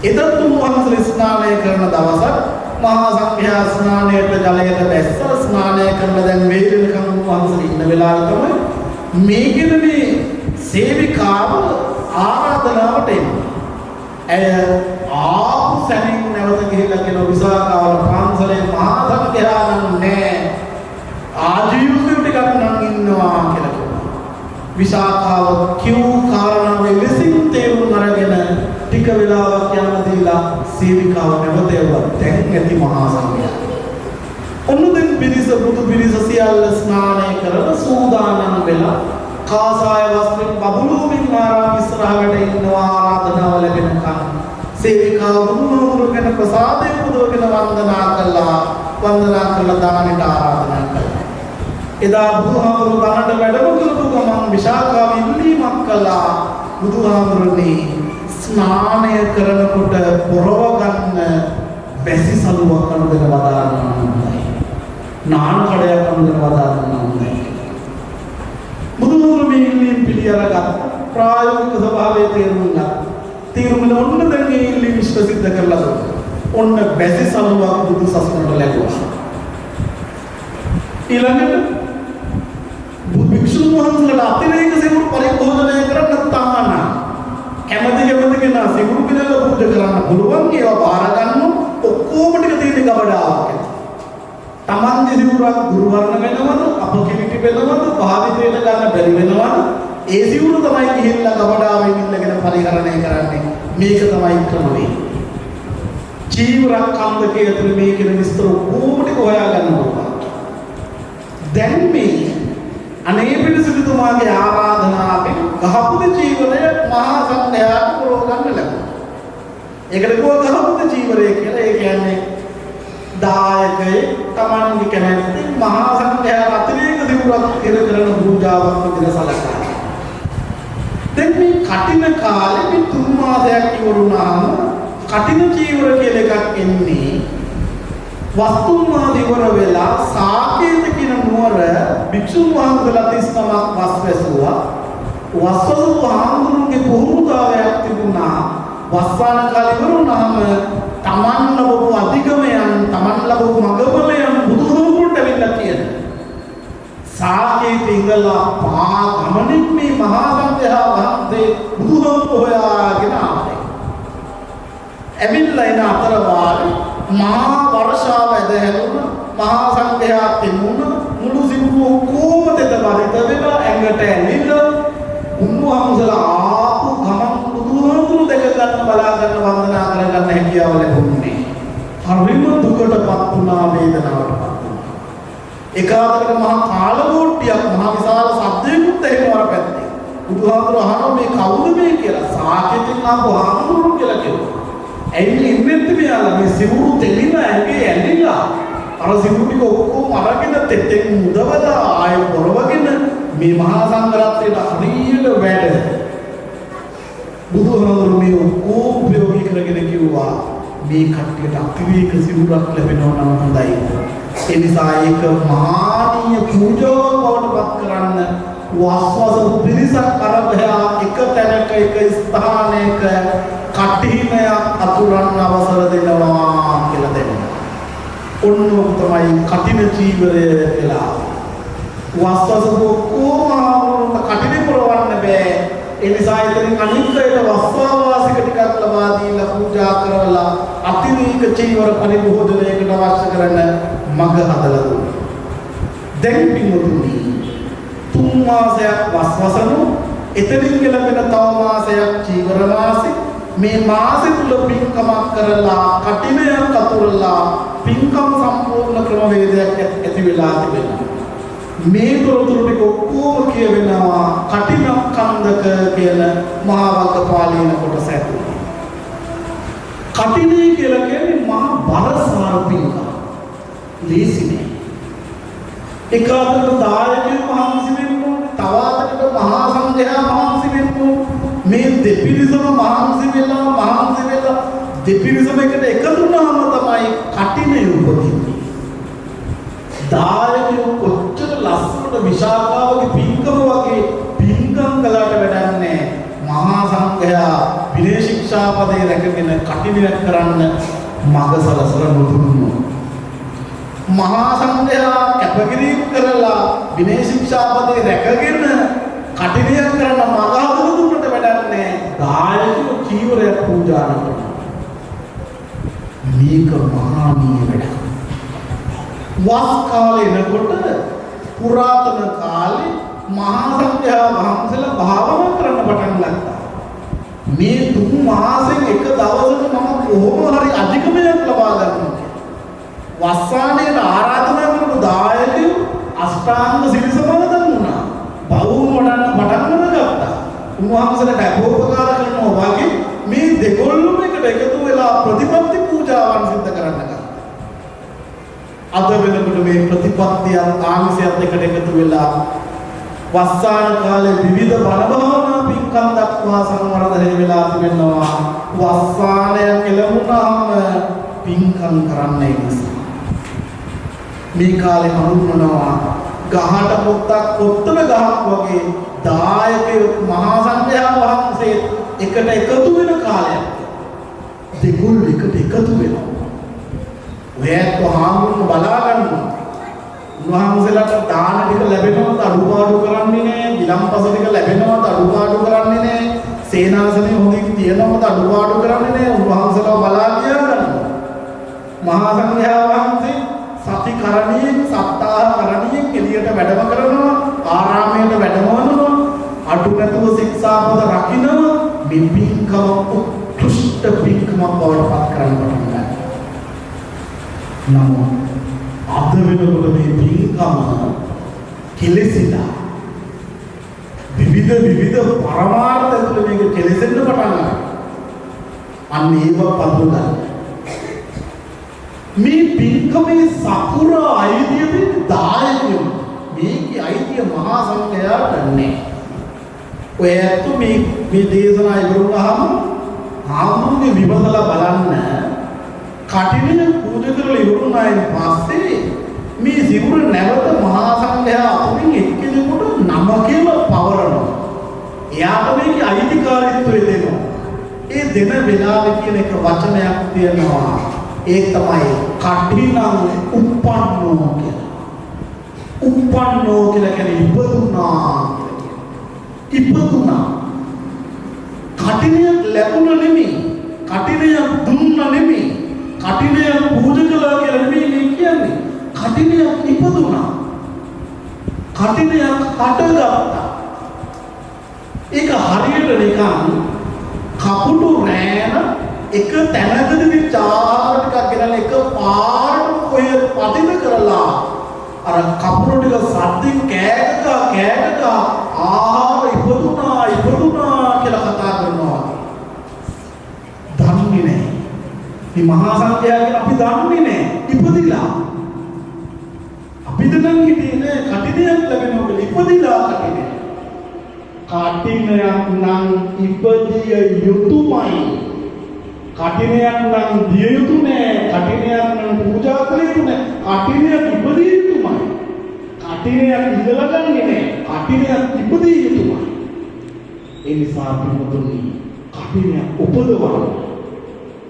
එදත් උන්වහන්සේ ස්නානය කරන දවසක් මහා සංඝයා ස්නානයට ජලයට බැස්සා ස්නානය කරලා දැන් වේලෙනකම් උන්වහන්සේ ඉන්න වෙලාව තමයි මේකෙන මේ සේවිකාව ආරාධනාවට එන්නේ. ඇය ආපු සැනින් නැවත ගිහිල්ලා කියන විසාකාවල ප්‍රාන්සලේ මහා සංඝයා නම් නෑ ආජීවකයෝ ටිකක් නම් ඉන්නවා කියලා කිව්වා. විසාකාව කිව් කාරණාව විසින් තේරුම් අරගෙන ටික වෙලාවක් යන දීලා සේවිකාව නැවත එවුවා. දැන් ඇති මහා සංඝයා. ඔන්න පිරිස බුදු පිරිස සියල්ල ස්නානය කරලා සූදානම් වෙලා කාසාය වස්ත්‍රෙන් බබළුමින් ආරාම ඉස්සරහට ඉන්නවා ආරාධනාව ලැබෙනකන් සේවිකාව බුදුහාමුදුරුවෝ ගැන ප්‍රසාදය පුදවගෙන වන්දනා කළා දානට ආරාධනා කළා. එදා බුදුහාමුදුරුවෝ දානට වැඩම කරපු ගමන් විශාඛාව ඉල්ලීමක් කළා බුදුහාමුදුරනේ ස්නානය කරනකොට පොරව ගන්න වැසි සලුවක් අනුදෙන වදාරනවා. නාන කඩයක් අනුදෙන වදාරනවා. බුදුහාමුදුරුවෝ මේ ඉල්ලීම් පිළිඅරගත් ප්‍රායෝගික ස්වභාවයේ තේරුම් ගත්තා. තීරුමල ඔන්න දැන් මේ ඉල්ලීම් ඉෂ්ට කරලා දුන්නා. ඔන්න වැසි සලුවක් බුදු සසුනට ලැබුවා. ඊළඟට භික්ෂුන් වහන්සේලාට අතිරේක සිවුරු පරිභෝජනය කරන්න තාන කැමති කෙනා සිවුරු පිළිවෙල පූජා කරන්න පුළුවන් ඒවා බාර ගන්න ඔක්කොම ටික තියෙන ගබඩාවක් ඇති. Taman සිවුරක් ගුරු වර්ණ වෙනවද අපකිරිටි වෙනවද භාවිතයට ගන්න බැරි වෙනවද ඒ සිවුර තමයි ගිහිල්ලා ගබඩාවෙන් ඉල්ලගෙන පරිහරණය කරන්නේ. මේක තමයි ක්‍රමවේදය. චීවරක් කන්දකේ ඇතුළේ මේ කියන විස්තර කොහොම ටික හොයාගන්න ඕන. දැන් මේ අනේ පිළිසිතුමාගේ ආරාධනාවෙන් ගහපුද චීවරය මහා සංඝයාට පුරව ගන්න ලැබුණා. ඒකට කිව්වා ගහපුද චීවරය කියලා. ඒ කියන්නේ දායකයේ තමන්ගේ කැමැත්තෙන් මහා සංඝයා අතිරේක සිවුරක් කරන පූජාවක් විදිහට සලකනවා. දැන් මේ කටින කාලේ මේ 3 මාසයක් ඉවරුනාම කටින චීවර කියලා එකක් එන්නේ වස්තුන්වා ඉවර වෙලා සාකේත කියන නුවර භික්ෂුන් වහන්සේලා 39ක් වස් වැසුවා. වස්වසු හාමුදුරුවන්ගේ පුහුණුතාවයක් තිබුණා. වස්වාන කාලේ ඉවරුනාම තමන් ලැබපු අධිගමයන් තමන් ලැබපු මගබලයන් බුදුහාමුදුරුවන්ට වෙන්න කියන සාකේත ඉඳලා පා ගමනින් මේ මහා සංඝයා වහන්සේ බුදුහාමුදුරුවෝ හොයාගෙන ආවේ. ඇවිල්ලා එන අතර වාරේ මහා වර්ෂාව ඇදහැරුණ මහා සංඝයා තෙමුණ මුළු සිවුර කොහොමද බරිත වෙලා ඇඟට ඇනිලා උන්වහන්සේලා ආපු ගමන් බුදුහාමුදුරුවෝ දැක ගන්න බලා ගන්න වන්දනා කර ගන්න හැකියාව ලැබුණේ. හරිම දුකටපත් වුණා වේදනාවටපත් වුණා. ඒකාතරක මහා කාලකෝට්ටියක් මහා විශාල සද්දයකට එහෙම පැත්තේ. බුදුහාමුදුරුවෝ අහනවා මේ කවුද මේ කියලා. සාකේතෙන් ආපු හාමුදුරුවෝ කියලා කිව්වා. ඇයි ඉන්නත් මෙයාලා මේ සිවුරු දෙලිලා ඇඟේ ඇලිලා අර සිවුරු ටික ඔක්කොම අරගෙන තෙතෙන් මුදවලා ආය පොරවගෙන මේ මහා සංඝරත්නයට හරියට වැඩ බුදුහාමුදුරුවෝ මේ ඔක්කොම උපයෝගී කරගෙන කිව්වා මේ කට්ටියට අතිරේක සිවුරක් ලැබෙනවා නම් හොඳයි. ඒ නිසා ඒක මහානීය පූජාවක් බවට පත් කරන්න වස්වස පිරිසක් අරබයා එක තැනක එක ස්ථානයක කටිනයක් අතුරන්න අවසර දෙනවා කියලා දෙනවා. ඔන්නෝක තමයි කටින චීවරය කියලා. වස්වස කොහොම කටින පුරවන්න බෑ. ඒ නිසා ඉතින් අනිත් අයට වස්වාවාසික ටිකක් ලබා දීලා පූජා කරවලා අතිරේක චීවර පරිභෝජනයකට අවශ්‍ය කරන මඟ හදලා දුන්නා. දැන් පින්වතුනි 3 මාසයක් වස්වසනු එතනින් ලැබෙන තව මාසයක් චීවර මාසෙ මේ මාසෙ තුල පින්කමක් කරලා කටිනයක් අතුරලා පින්කම් සම්පූර්ණ ක්‍රමවේදයක් ඇති වෙලා තිබෙනවා. මේ තොරතුරු ටික ඔක්කොම කියවෙනවා කටින කන්දක කියන මහා වග්ගපාලීන කොටස ඇතුළේ. කටිනේ කියලා කියන්නේ මහා බරසාර පින්කම. ලේසි නෑ. එකාතකට දායකයෝ මහන්සි වෙන්න ඕනේ. තව අතකට මහා සංඝයා මහන්සි වෙන්න ඕනේ. මේ දෙපිරිසම මහන්සි වෙලා දෙපිරිසම එකට එකතු වුණාම තමයි කටිනේ උපදින්නේ. දායකයෝ කොච්චර ලස්සනට විශාකාවගේ පින්කම වගේ පින්කම් කළාට වැඩක් නැහැ. මහා සංඝයා විනය ශික්ෂාපදේ රැකගෙන කටිනයක් කරන්න මඟ සලසලා නොදුන්නොත් මහා සංඝයා කැපකිරීම කරලා විනය ශික්ෂාපදේ රැකගෙන කටිනයක් කරන්න මඟ හදලා දුන්නට වැඩක් නැහැ. දායකයෝ චීවරයක් පූජා කරනවා. මේක මහානීය වැඩක්. වස් කාලේ එනකොට පුරාතන කාලේ මහා සංඝයා වහන්සේලා භාවනා කරන්න පටන් ගත්තා. මේ 3 මාසෙන් එක දවසක මම කොහොම හරි අධිකමයක් ලබා ගන්නවා. වස්සානයේ ආරාධනා කරපු දායකයෝ අෂ්ටාංග සිල් සමාදන් වුණා. බවුන් වඩන්න පටන් ගත්තා. උන්වහන්සේලාට අපෝපකාර කරනවා වගේ මේ දෙකොල්ලම එකට එකතු වෙලා ප්‍රතිපත්ති පූජාවන් සිදු කරන්න ගත්තා. අද වෙනකොට මේ ප්‍රතිපත්තියත් ආමිසයත් එකට එකතු වෙලා වස්සාන කාලේ විවිධ බණ භාවනා පින්කම් දක්වා සංවර්ධනය වෙලා තිබෙනවා. වස්සානය කෙලවුණාම පින්කම් කරන්නයි නිසා. මේ කාලේ හඳුන්වනවා ගහට පොත්තක් කොත්තන ගහක් වගේ දායකයෝ මහා සංඝයා වහන්සේ එකට එකතු වෙන කාලයක්. දෙකොල්ල එකට එකතු වෙනවා. ඔයත් හාමුදුරුවෝ බලා ගන්නවා. උන්වහන්සේලාට දාන ටික ලැබෙනවද අඩුපාඩු කරන්නේ නැහැ. ගිලම්පස ටික ලැබෙනවද අඩුපාඩු කරන්නේ නැහැ. සේනාසනේ හොඳින් තියෙනවද අඩුපාඩු කරන්නේ නැහැ. උන්වහන්සේලා බලා ගන්නවා. මහා සංඝයා වහන්සේ සති කරණියෙන් සත්තාහ කරණියෙන් එළියට වැඩම කරනවා. ආරාමයට වැඩමවනවා. අඩු මේ පින්කම උත්කෘෂ්ඨ පින්කමක් බවට පත් කරන්න පටන් ගන්නවා. නමුත් අද වෙනකොට මේ පින්කම කෙලෙසිලා විවිධ පරමාර්ථ තුළ මේක කෙලෙසෙන්න පටන් ගන්නවා. අන්න ඒව පදු ගන්න. මේ පින්කමේ සතුර අයිතිය දෙන්නේ දායකයෝ. මේකේ අයිතිය මහා සංඝයාට නැහැ. ඔය ඇත්ත මේ දේශනා ඉවරුනහම ආමුගේ විමසලා බලන්න කටින පූජා කරලා ඉවරුනායින් පස්සේ මේ සිවුර නැවත මහා සංඝයා අතුරින් එක්කෙනෙකුට නම කියලා පවරනවා. එයාට මේකේ අයිතිකාරීත්වය දෙනවා. ඒ දෙන වෙලාවේ කියන එක වචනයක් තියෙනවා. ඒ තමයි කටිනං උප්පන්නෝ කියලා. උප්පන්නෝ කියලා කියන්නේ ඉපදුනා. ඉපදුනා. කටිනයක් ලැබුණ නෙමෙයි. කටිනයක් දුන්න නෙමෙයි. කටිනයක් පූජා කළා කියලා නෙමෙයි මේ කියන්නේ. කටිනයක් ඉපදුනා. කටිනයක් හටගත්තා. ඒක හරියට නිකන් කපුටු රෑන එක තැනකදී ආහාර ටිකක් ගෙනල්ලා එක පාරට කොහෙද පදින කරලා අර කපුටු ටික සද්දින් කෑගක ආහාර ඉපදුනා කියලා කතා කරනවා. දන්නේ නැහැ. මේ මහා සංඝයාගෙන් අපි දන්නේ නැහැ. ඉපදිලා. අපි දැන් හිටියේ කටිනයක් ලැබෙනවා ඉපදිලා කටිනයක්. කටිනයක් නම් ඉපදිය යුතුමයි. කටිනයක් නම් දිය යුතු නෑ. කටිනයක් නම් පූජා කළ යුතු නෑ. කටිනයක් ඉපදිය යුතුමයි. කටිනයක් ඉඳලා ගන්නේ නෑ. කටිනයක් ඉපදිය යුතුමයි. ඒ නිසා පිටුතුනි කටිනයක් උපදවන්න.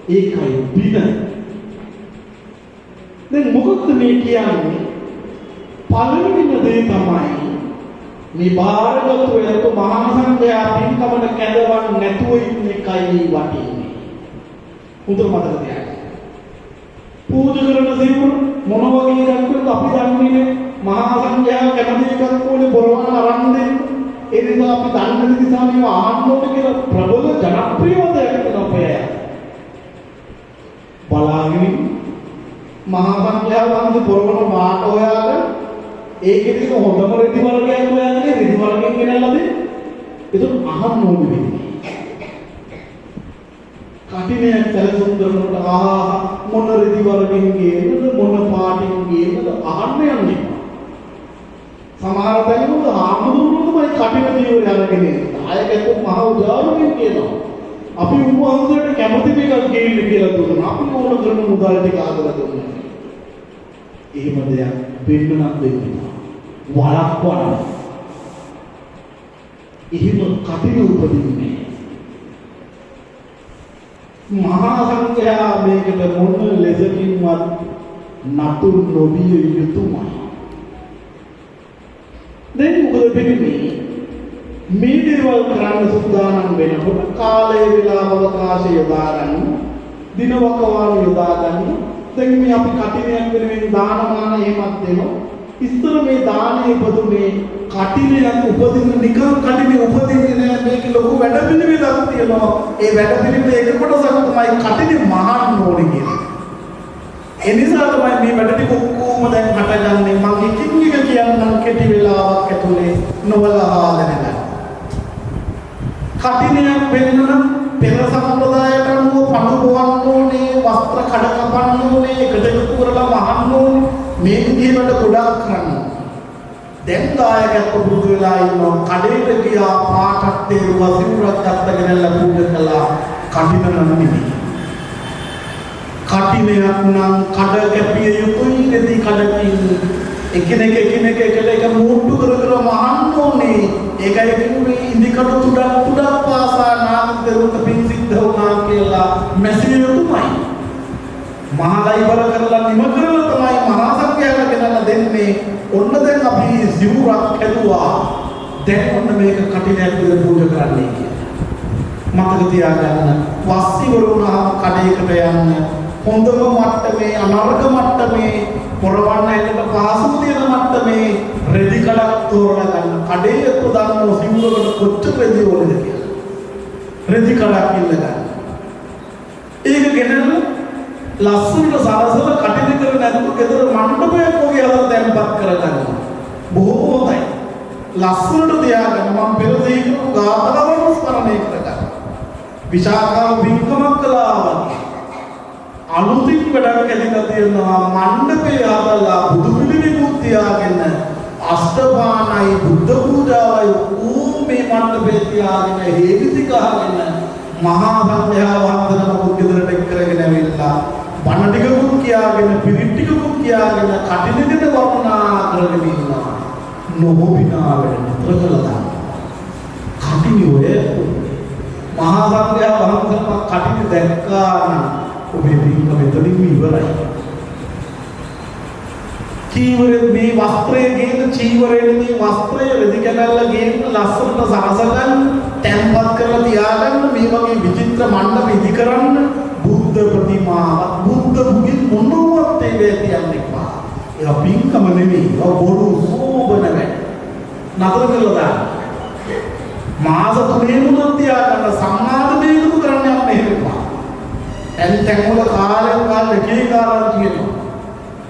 ඒකයි පින. දැන් මොකක්ද මේ කියන්නේ? පළවෙනිම දේ තමයි මේ බාරගත්තු එක්ක මහා සංඝයා පින්කමට කැඳවන්න නැතුව ඉන්න එකයි වටින්නේ. උතුර මතක තියාගන්න. පූජා කරන සිවුර මොන වගේ එකක්ද අපි දන්නේ නැහැ. මහා සංඝයා කැමති එකක් ඕනේ බොරවන්න අරන් දෙන්න. ඒ නිසා අපි දන්න නිසා මේව අහන්න ඕනේ කියලා ප්‍රබල ජනප්‍රියව දෙයක් අපේ. බලාගෙන මහා සංඝයා වන්දි බොරවන මාට හොයාගෙන ඒකෙදික හොඳම රෙදි වර්ගයක් හොයාගෙන රෙදි වර්ගයෙන් ගෙනල්ලා දෙන්න. ඒක අහන්න ඕනේ වෙන්නේ. කටිනයක් සැලසුම් කරනකොට මොන රෙදි වර්ගයෙන් ගේනද මොන පාටින් ගේනද අහන්න යන්නේ. සමහර තැන්වල ආමුදුරුවෝමයි කටින දියෝරේ අරගෙන ඉන්නේ. ආයකෙත් මහ උදාහරණයක් කියනවා. අපි උන්වහන්සේට කැමති දෙයක් ගේන්න කියලා දුන්නා. අපි ඕන කරන මුදල් ටික ආදලා දුන්නා. එහෙම දෙයක් වෙන්න නම් වෙන්නේ. වළක්වන්න. එහෙම කටින උපදින්නේ. මහා සංඝයා මේකට මොන ලෙසකින්වත් නතු නොවිය යුතුමයි. දැන් මොකද වෙන්නේ? මේ දේවල් කරන්න සූදානම් වෙනකොට කාලය වේලාව අවකාශය යොදා ගන්න, දිනවකවාන යොදා ගන්න. දැන් මේ අපි කටිනයක් වෙනුවෙන් දානමාන එහෙමත් දෙනවා. ඉස්සර මේ දානේ උපදුනේ කටිනයක් උපදින්න නිකන් කටිනේ උපදින්නේ නෑ. මේක ලොකු වැඩ පිළිවෙලක් තියෙනවා. ඒ වැඩ පිළිවෙල එක කොටසක් තමයි කටිනේ මහන්න ඕනේ කියන්නේ. ඒ නිසා තමයි මේ වැඩ ටික ඔක්කොම දැන් හටගන්නේ. මම එකින් එක කියන්නම් කෙටි වෙලාවක් ඇතුලේ නොවලා දැනගන්න. කටිනයක් වෙන්න නම් පෙර සම්ප්‍රදායට අනුව පඳු බොවන්න ඕනේ, වස්ත්‍ර කඩ කපන්න ඕනේ, එකට එකතු කරලා මහන්න ඕනේ. මේ විදිහට ගොඩක් කරන්න. දැන් දායකයන්ට පුරුදු වෙලා ඉන්නවා. කඩේට ගියා පාටක් තේරුවා සිවුරක් අත්දගෙනලා පූජා කළා. කටින නෙමෙයි. කටිනයක් නම් කඩ කැපිය යුතුයි නේද? කඩකින් එකිනෙක එක මූට්ටු කර මහන්න ඕනේ. ඒකයි කිව්වේ ඉන්දිකඩ තුඩක් පාසා නාම දරුත පින් සිද්ධ වුණා කියලා මැසිය යුතුමයි. මහා ඉවර කරලා නිම කරලා තමයි මහා සංඝයාට ගෙනල්ලා දෙන්නේ. ඔන්න දැන් අපි සිවුරක් හැදුවා. දැන් ඔන්න මේක කටිනයක් විතර පූජා කරන්නයි කියලා. මතක තියාගන්න. වස්සිවර වුණාම කඩේකට යන්න. හොඳම මට්ටමේ අනර්ග මට්ටමේ පොරවන්න එකට පහසු තියෙන මට්ටමේ රෙදි කඩක් තෝරලා ගන්න. කඩේට දාන්න සිවුරකට කොච්චර රෙදි ඕනද කියලා. රෙදි කඩක් ඉල්ල ගන්න. ඒක ගෙනල්ලා ලස්සනට සරසලා කටින් කර නැතුව ගෙදර මණ්ඩපයක් වගේ හදලා තැන්පත් කරගන්නවා. බොහොම හොඳයි. ලස්සනට තියාගන්න මම පෙර දෙහි කරපු ගාථාවම ස්මරණය කරගන්න. විශාකාව වින්කමක් කළා වගේ. අලුතින් වැඩක් ඇදිලා තියෙනවා මණ්ඩපේ හදලා බුදු පිළිමෙකුත් තියාගෙන අෂ්ටපාණයි බුද්ධ පූජාවයි මේ මණ්ඩපේ තියාගෙන හේවිසි ගහගෙන මහා සංඝයා වහන්සේනම ගෙදරට එක් කරගෙන ඇවිල්ලා බණ ටිකකුත් කියාගෙන පිරිත් ටිකකුත් කියාගෙන කටිනෙකට වර්ණනා කරගෙන ඉන්නවා. නොහොබිනා වැඩ නතර කළා. කටිනේ ඔය මහා සංඝයා වහන්සේනම කටිනේ දැක්කා නම් ඔබේ දීක මෙතනින් ඉවරයි. චීවරේ මේ වස්ත්‍රයේ ගේන චීවරයේ මේ වස්ත්‍රය රෙදි කැලල්ල ගේන ලස්සනට සරසගන්න තැන්පත් කරලා තියාගන්න මේ වගේ විචිත්‍ර මණ්ඩප ඉදි කරන්න බුද්ධ ප්‍රතිමාවක් බුද්ධ බුගින් මොනවත් ඒ වේ කියන්නේ පා. ඒ පින්කම නෙමෙයි. ඒ බොරු සෝබන වැඩ. නතර කරලා දාන්න. මාස 3 තියාගන්න සම්මාදනයකට කරන්න යන්න එහෙමපා. එන්ටෙන් වල කාලෙන් කාලෙට කීකාරම් කියනවා.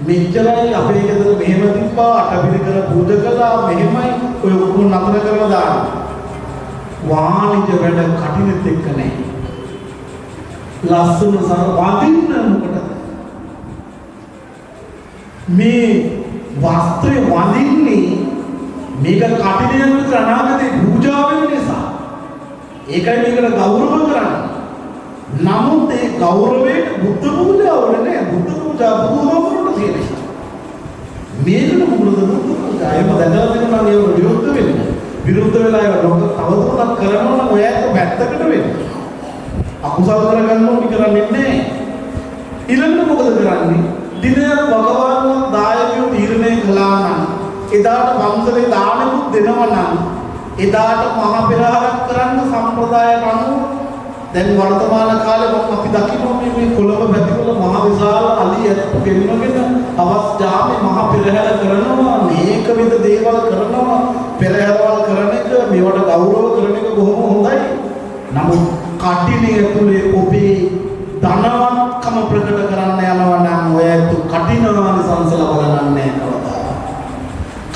මෙච්චරයි අපේ ගෙදර මෙහෙම තිබ්බා අටපිරිකර පූජා කළා මෙහෙමයි ඔය ඔක්කොම නතර කරලා දාන්න. වාණිජ වැඩ කටිනෙත් එක්ක නැහැ. ලස්සන සර වදින්න මොකටද? මේ වස්ත්‍රය වදින්නේ මේක කටිනෙන් විතර අනාගතේ පූජා වෙන නිසා. ඒකයි මේකට ගෞරව කරන්නේ. නමුත් ඒ ගෞරවයේ බුද්ධ පූජාවල නෑ බුද්ධ පූජා බුදුහමරට තියෙනවා. මේකට මොකද බුද්ධ පූජා? එහෙම දැකලා තියෙනවා නම් ඒක විරුද්ධ වෙන්නේ. විරුද්ධ වෙලා ඒක තවදුරටත් කරනවා නම් ඔයත් පැත්තකට වෙන්නේ. අකුසල කරගන්න ඕනි කරන්නේ නැහැ. ඊළඟට මොකද කරන්නේ? දිනයක් භගවාන්වත් දායකයෝ තීරණය කළා නම් එදාට වංශලේ දානෙකුත් දෙනවා නම් එදාට මහ පෙරහරක් කරන්න සම්ප්‍රදායට අනුව දැන් වර්තමාන කාලේ අපි දකිනවා මේ කොළඹ පැතිවල මහ විශාල අලි ඇත්ත ගෙන්නගෙන අවස්ථාවේ මහ පෙරහැර කරනවා මේක විද දේවල් කරනවා පෙරහැරවල් කරන එක මේවට ගෞරව කරන එක බොහොම හොඳයි. නමුත් කටිනේ ඇතුලේ ඔබේ ධනවත්කම ප්‍රකට කරන්න යනවා නම් ඔයත් කටිනානි සංසල බලන්නේ කවදා.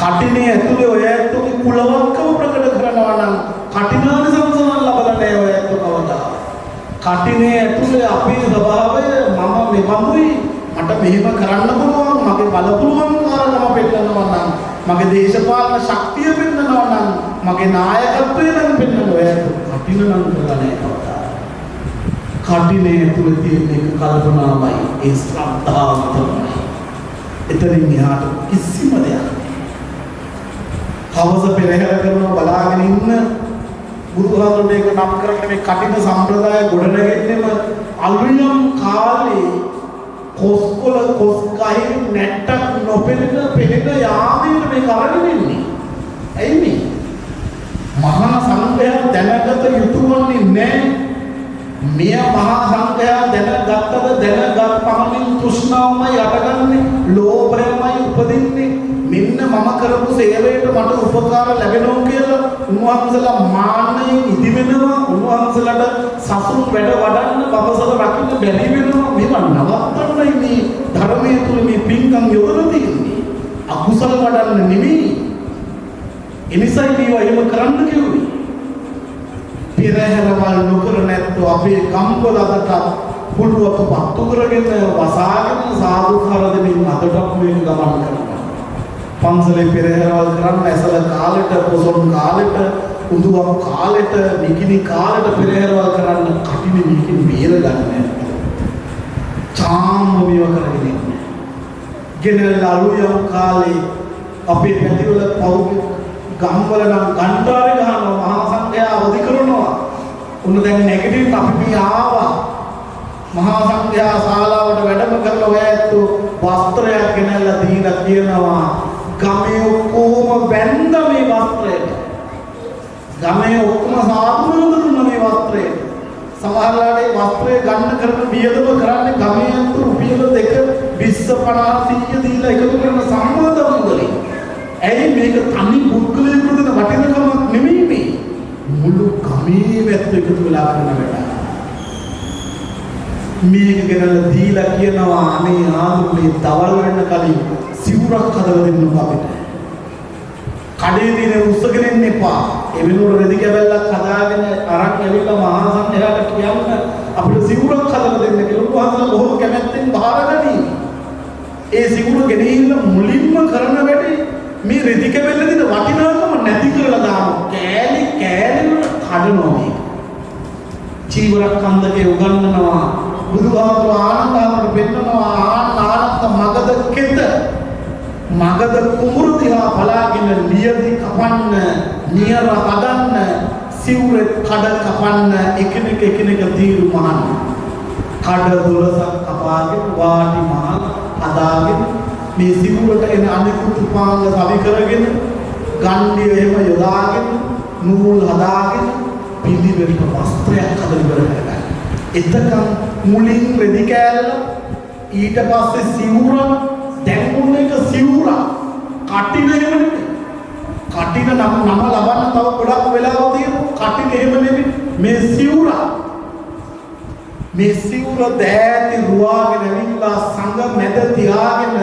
කටිනේ ඇතුලේ ඔයත් කුලවත්කම ප්‍රකට කරනවා නම් කටිනානි සංසල ලබන්නේ ඔයත් කවදා. කටිනේ ඇතුලේ අපේ ස්වභාවය මම මෙවඳුයි මට මෙහෙම කරන්න පුළුවන් මගේ බල පුළුවන් කාරණම පෙන්නනවා නම් මගේ දේශපාලන ශක්තිය පෙන්නනවා නම් මගේ නායකත්වය නම් පෙන්නනවා ඔය කටින නම් කරන්නේ කවදා. කටිනේ ඇතුලේ තියෙන එක කල්පනාවයි ඒ ශ්‍රද්ධාව තමයි. එතනින් එහාට කිසිම දෙයක් හවස පෙරහැර කරනවා බලාගෙන ඉන්න බුදුහාමුදුරනේ මේක නම් කරන්නේ මේ කටින සම්ප්‍රදාය ගොඩනගෙන්නෙම අලුයම් කාලේ කොස්කොල කොස් ගහින් නැට්ටක් නොපෙනෙන පෙනෙන යාමයේ මේ කරගෙන ඉන්නේ. ඇයි මේ? මහා සංඝයා දැනගත යුතු වන්නේ නැහැ. මෙය මහා සංඝයා දැනගත්තද දැනගත් පමණින් තෘෂ්ණාවමයි යටගන්නේ, ලෝභයමයි උපදින්නේ. මෙන්න මම කරපු සේවයට මට උපකාර ලැබෙනවා කියලා උන්වහන්සේලා මාන්නයෙන් ඉදිවෙනවා. උන්වහන්සේලාට සසුන් වැඩ වඩන්න බබසල රකින්න බැරි වෙනවා. මේවා නවත්තන්නයි මේ ධර්මයේ තුල මේ පින්කම් යොදලා තියෙන්නේ. අකුසල වඩන්න නෙමෙයි. එනිසයි මේවා එහෙම කරන්න කිව්වේ. පෙරහැරවල් නොකර නැත්නම් අපේ කම්බලකට පුළුවක පත්තු කරගෙන වසාගෙන සාදුකාර දෙමින් අදටත් මේක ගමන් කරනවා. පන්සලේ පෙරහැරවල් කරන්න ඇසල කාලෙට පොසොන් කාලෙට උඳුවම් කාලෙට නිකිනි කාලෙට පෙරහැරවල් කරන්න කටිනේ නිකින් බේරගන්න චාම් මේව කරගෙන ඉන්නේ. ගෙනල්ල අලුයම් කාලේ අපේ පැතිවල පවුගේ ගම්වල නම් ගන්ටාරේ ගහනවා මහා සංඝයා අවදි කරනවා. උන්න දැන් නැගිටින්න අපි මේ ආවා. මහා සංඝයා ශාලාවට වැඩම කරලා ඔයත් වස්ත්‍රයක් ගෙනල්ලා දීලා කියනවා ගමේ ඔක්කොම වැන්ද මේ වස්ත්‍රයට. ගමේ ඔක්කොම සාදුන දුන්න මේ වස්ත්‍රයට. සමහරලාට මේ වස්ත්‍රය ගන්න කරන වියදම කරන්නේ ගමේ අතු රුපියල් 2 20 50 100 දීලා එකතු කරන සම්මාදම් වලින්. ඇයි මේක තනි පුද්ගලයෙකුට දෙන වටිනකමක් නෙමෙයි මේ. මුළු ගමේ වැත්ත එකතු වෙලා කරන වැඩ. මේක ගෙනල්ලා දීලා කියනවා අනේ ආදුනේ දවල් වෙන්න කලින් සිවුරක් හදලා දෙන්න අපිට. කඩේ තියෙන උස්සගෙන ඉන්න එපා. ඒ වෙනුවට රෙදි කැබල්ලක් හදාගෙන අරන් ඇවිල්ලා මහා සංඝයාට කියන්න අපිට සිවුරක් හදලා දෙන්න කියලා උන්වහන්සේලා බොහොම කැමැත්තෙන් බාරගනි. ඒ සිවුර ගෙනින්න මුලින්ම කරන වැඩේ මේ රෙදි කැබල්ල දින වටිනාකම නැති කරලා දානවා. කෑලි කඩනවා මේක. චීවරක් කන්දකේ උගන්වනවා. බුදුහාමුදුරුවෝ ආනන්දහාමුදුරුවෝ පෙන්නනවා ආනන්ද මගද කෙත මගද කුඹුරු දිහා බලාගෙන ලියදි කපන්න නියර හදන්න සිවුර කඩ කපන්න එකිනෙක දීරු මහන්න කඩ 12ක් කපාගෙන වාටි මහල් හදාගෙන මේ සිවුරට එන අනිකුත් උපාංග සවි කරගෙන ගණ්ඩිය එහෙම යොදාගෙන නූල් හදාගෙන පිළිවෙලට වස්ත්‍රයක් හදලා ඉවර කරගන්න. එතකන් මුලින් රෙදි කෑල්ල ඊට පස්සේ සිවුර දැන් මුල් එක සිවුර කටින එහෙමනේ කටින නම ලබන්න තව ගොඩක් වෙලාවක් තියෙනවා කටින එහෙම නෙමෙයි මේ සිවුර දෑති රුවාගෙන ඇවිල්ලා සංඝ මැද තියාගෙන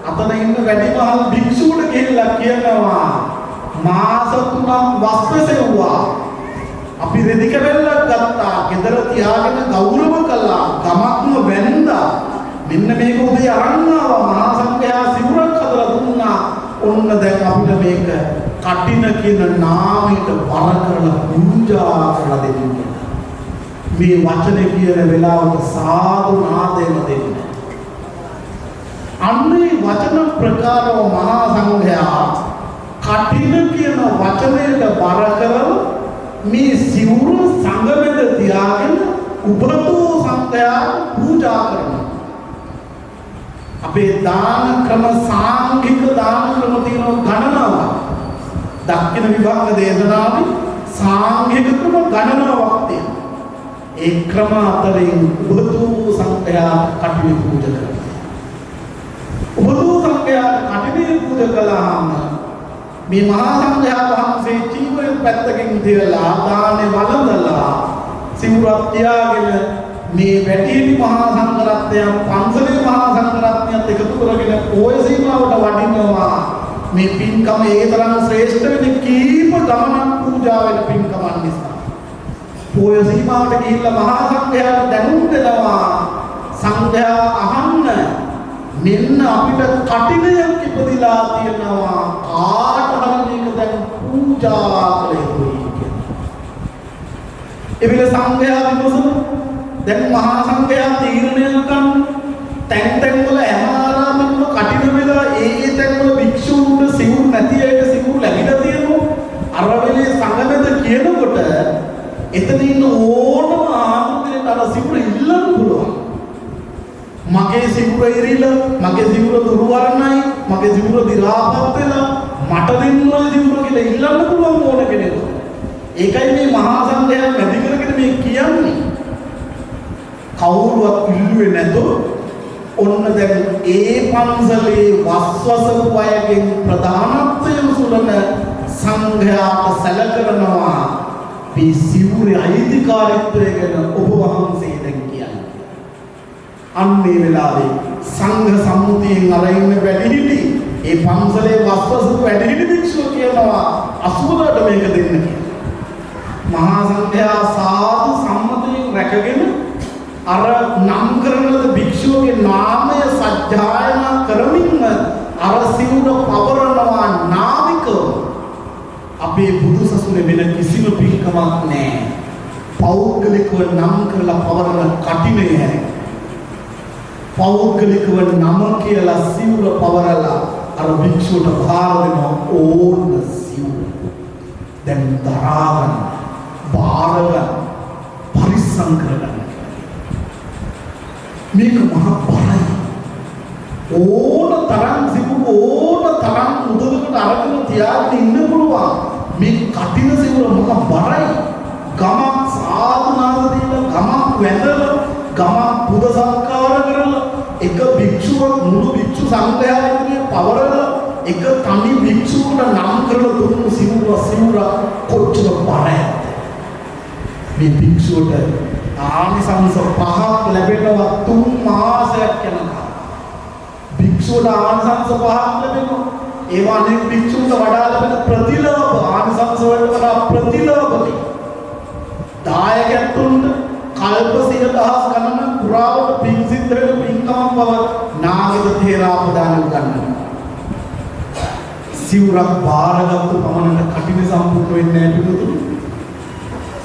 අතන ඉන්න වැඩිමහල් භික්ෂුවට ගිහිල්ලා කියනවා මාස 3ක් වස්ත්‍රසෙව්වා අපි රෙදි කැබල්ලක් ගත්තා ගෙදර තියාගෙන ගෞරව කළා ගමක්ම වැන්දා මෙන්න මේක උදේ අරන් ආවා මහා සංඝයා සිවුරක් හදලා දුන්නා ඔන්න දැන් අපිට මේක කටින කියන නාමයට වර කරලා පූජා කරලා දෙන්න මේ වචනේ කියන වෙලාවට සාදු නාදයෙන් දෙන්න අන්නේ වචන ප්‍රකාරව මහා සංඝයා කටින කියන වචනයට වර කරලා මේ සිවුර සංගමෙද තියාගෙන උපතෝ සංඝයා පූජා කරනවා. අපේ දාන ක්‍රම සාංඝික දාන ක්‍රම තියෙන ගණනාවක්. දක්ෂිණ විභාග දේශනාවේ සාංඝික ක්‍රම ගණනාවක් තියෙනවා. ඒ ක්‍රම අතරින් උපතෝ සංඝයා කටිනේ පූජා කරනවා. උපතෝ සංඝයා කටිනේ පූජා කළාම මේ මහා සංඝයා වහන්සේ චීවරයෙන් පැත්තකින් තියලා දානේ වළඳලා සිවුරක් තියාගෙන මේ වැටිලි මහා සංඝරත්නයන් පන්සලේ මහා සංඝරත්නයත් එකතු කරගෙන පොය සීමාවට වඩිනවා මේ පින්කම ඒ තරම් ශ්‍රේෂ්ඨ වෙන්නේ කීප ගමනක් පූජා වෙන පින්කමක් නිසා පොය සීමාවට ගිහිල්ලා මහා සංඝයාට දැනුම් දෙනවා සංඝයා අහන්න මෙන්න අපිට කටිනයක් ඉපදිලා තියෙනවා කාට හරි මේක දැන් පූජා කළ යුතුයි කියලා. එවිට සංඝයා විමසන දැන් මහා සංඝයා තීරණයක් ගන්න තැන් වල හැම ආරාමෙකම කටින වෙලා ඒ තැන් වල භික්ෂුන්ට සිවුරු නැති අයට සිවුරු ලැබිලා තියෙනවා. අර වෙලේ සංඝමෙද කියනකොට එතන ඉන්න ඕනම ආගමකට අර සිවුරු ඉල්ලන්න පුළුවන්. මගේ සිවුර ඉරිලා මගේ සිවුර දුරු වර්ණයි මගේ සිවුර දිරාපත් වෙලා මට දෙන්න ඕන සිවුර කියලා ඉල්ලන්න පුළුවන් ඕන කෙනෙකුට. ඒකයි මේ මහා සංඝයා වැඩි කරගෙන මේ කියන්නේ. කවුරුවත් ඉල්ලුවේ නැතොත් ඔන්න දැන් ඒ පන්සලේ වස්වසපු අයගෙන් ප්‍රධානත්වයෙන් සුළන සංඝයාට සැලකරනවා මේ සිවුරේ අයිතිකාරීත්වය ගැන ඔබ වහන්සේ දැන් කියන්නේ. අන්නේ වෙලාවේ සංඝ සම්මුතියෙන් අරින්න වැඩිහිටි ඒ පන්සලේ වස්වසපු වැඩිහිටි භික්ෂුව කියනවා 80කට මේක දෙන්න කියලා. මහා සංඝයා සාදු සම්මතයෙන් රැකගෙන අර නම් කරන භික්ෂුවගේ නාමය සජ්ජායනා කරමින් අර සිවුර පවරනවා නාවිකව. අපේ බුදුසසුනේ වෙන කිසිම පින්කමක් නැහැ. පෞද්ගලිකව නම් කරලා පවරන කටිනේ හැරි. පෞද්ගලිකව නම කියලා සිවුර පවරලා අර භික්ෂුවට භාර දෙන ඕන සිවුර. දැන් දරාගන්න, බාරගන්න, පරිස්සම් කරගන්න. මේක මහා බරයි. ඕන තරම් සිවුර ඕන තරම් උදවකට අරගෙන තියාගෙන ඉන්න පුළුවන්. මේ කටින සිවුර මහා බරයි. ගමක් සාධනාද දීලා ගමක් වැඳලා ගමක් පුද සත්කාර කරලා එක භික්ෂුවක් මුළු භික්ෂු සංඝයාගේ පවරලා එක තනි භික්ෂුවකට නම් කරලා දුන්නු සිවුර කොච්චර බරයිද. මේ භික්ෂුවට ආනිසංස 5ක් ලැබෙනවා 3 මාසයක් යනකම්. භික්ෂුවට ආනිසංස 5ක් ලැබෙනවා. ඒවා අනෙක් භික්ෂුන්ට වඩා ලැබෙන ප්‍රතිලාභ ආනිසංස වලට වඩා ප්‍රතිලාභයි. දායකයන්ට කල්ප 100,000 ගණන පුරාවට පින් සිද්ධ වෙන පින්කම් බව නාගද තේරාපදාන ගන්නවා. සිවුරක් බාරගත්තු පමණට කටින සම්පූර්ණ වෙන්නේ නැහැ පිටුතුනි.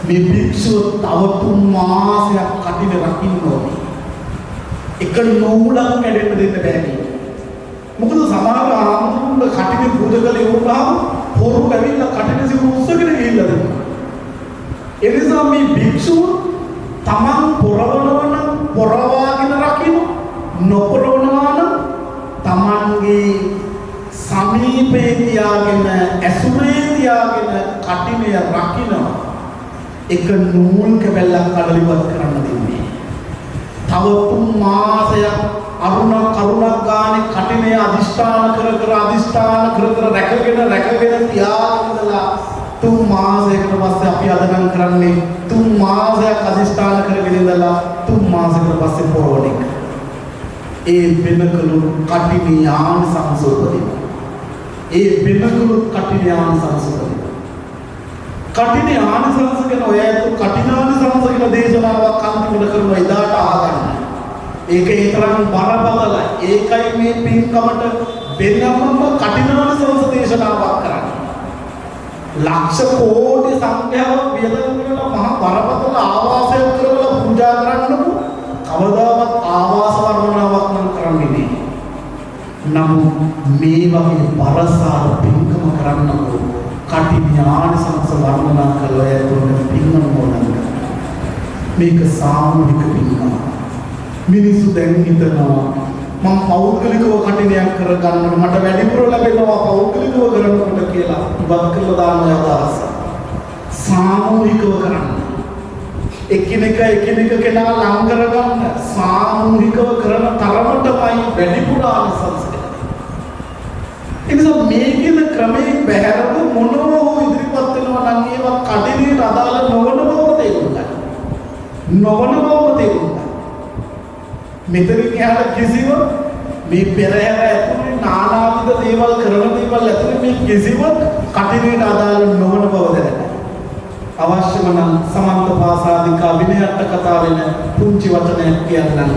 මේ භික්ෂුව තව 3 මාසයක් කටින රකින්න ඕනේ. එක නූලක් කැඩෙන්න දෙන්න බෑ. මොකද සමහර ආමතුරුන්ගේ කටින පුදකලේ වුණාම හොරු ඇවිල්ලා කටින සිවුර උස්සගෙන ගිහිල්ලා දෙනවා. ඒ නිසා මේ භික්ෂුව තමන් පොරවනවා නම් පොරවාගෙන රකින්න, නොපොරවනවා නම් තමන්ගේ සමීපේ තියාගෙන ඇසුරේ තියාගෙන කටිනය රකින්න. එක නූල් කැබැල්ලක් කඩලිවත් කරන්න දෙන්නේ. තව 3 මාසයක් කරුණක් ගානේ කටිනේ අදිෂ්ඨාන කර රැකගෙන තියාගෙනලා 3 මාසයකට පස්සේ අපි අදගම් කරන්නේ 3 මාසයක් අදිෂ්ඨාන කරගෙන ඉඳලා 3 මාසයකට පස්සේ පොරවන එක. ඒ වෙනකලු කටිනේ ආනිසංසෝපදී. ඒ වෙනකලු කටිනේ ආනිසංසෝපදී. කටිනේ ආනිසංස කියන ඔය ඇත්ත කටිනානිසංස කියන දේශනාවක් අන්තිමට කරනවා එදාට අහගන්න. ඒක ඒ තරම් බරපතලයි. ඒකයි මේ පින්කමට වෙනමම කටිනානිසංස දේශනාවක් කරන්නේ. ලක්ෂ කෝටි සංඛ්‍යාවක් වියදම් කරලා මහා බරපතල ආවාසයක් කරලා පූජා කරන්නකෝ කවදාවත් ආවාස වර්ණනාවක් නම් කරන්නේ නෑ. නමුත් මේ වගේ බරසාර පින්කම කරන්නකෝ කටිඥානසංස වර්ණනා කරලා යතුන්ට පින්නම් මොනවාද? මේක සාමූහික පින්කම. මිනිස්සු දැන් හිතනවා මම පෞද්ගලිකව කටිනයක් කරගන්න මට වැඩිපුර ලැබෙනවා පෞද්ගලිකව කරනකොට කියලා ඉවත් කරලා දාන අදහස. සාමූහිකව කරන්න. එකිනෙක කෙනා ලං කරගන්න සාමූහිකව කරන තරමටමයි වැඩිපුර ආනිසංස. එනිසා මේකෙන ක්‍රමයෙන් බැහැරව මොනවා හෝ ඉදිරිපත් වෙනවා නම් ඒවා කටිනේට අදාළ නොවන බව තේරුම් ගන්න. මෙතන කියලා කිසිම මේ පෙරහැර ඇතුලේ නානාවිද දේවල් කරන දේවල් ඇතුලේ මේ කිසිම කටිනේට අදාළ නොවන බව දැනගන්න. අවශ්‍යම නම් සමන්ත පාසාදිකා විනයට කතා වෙන පුංචි වචනයක් කියන්නම්.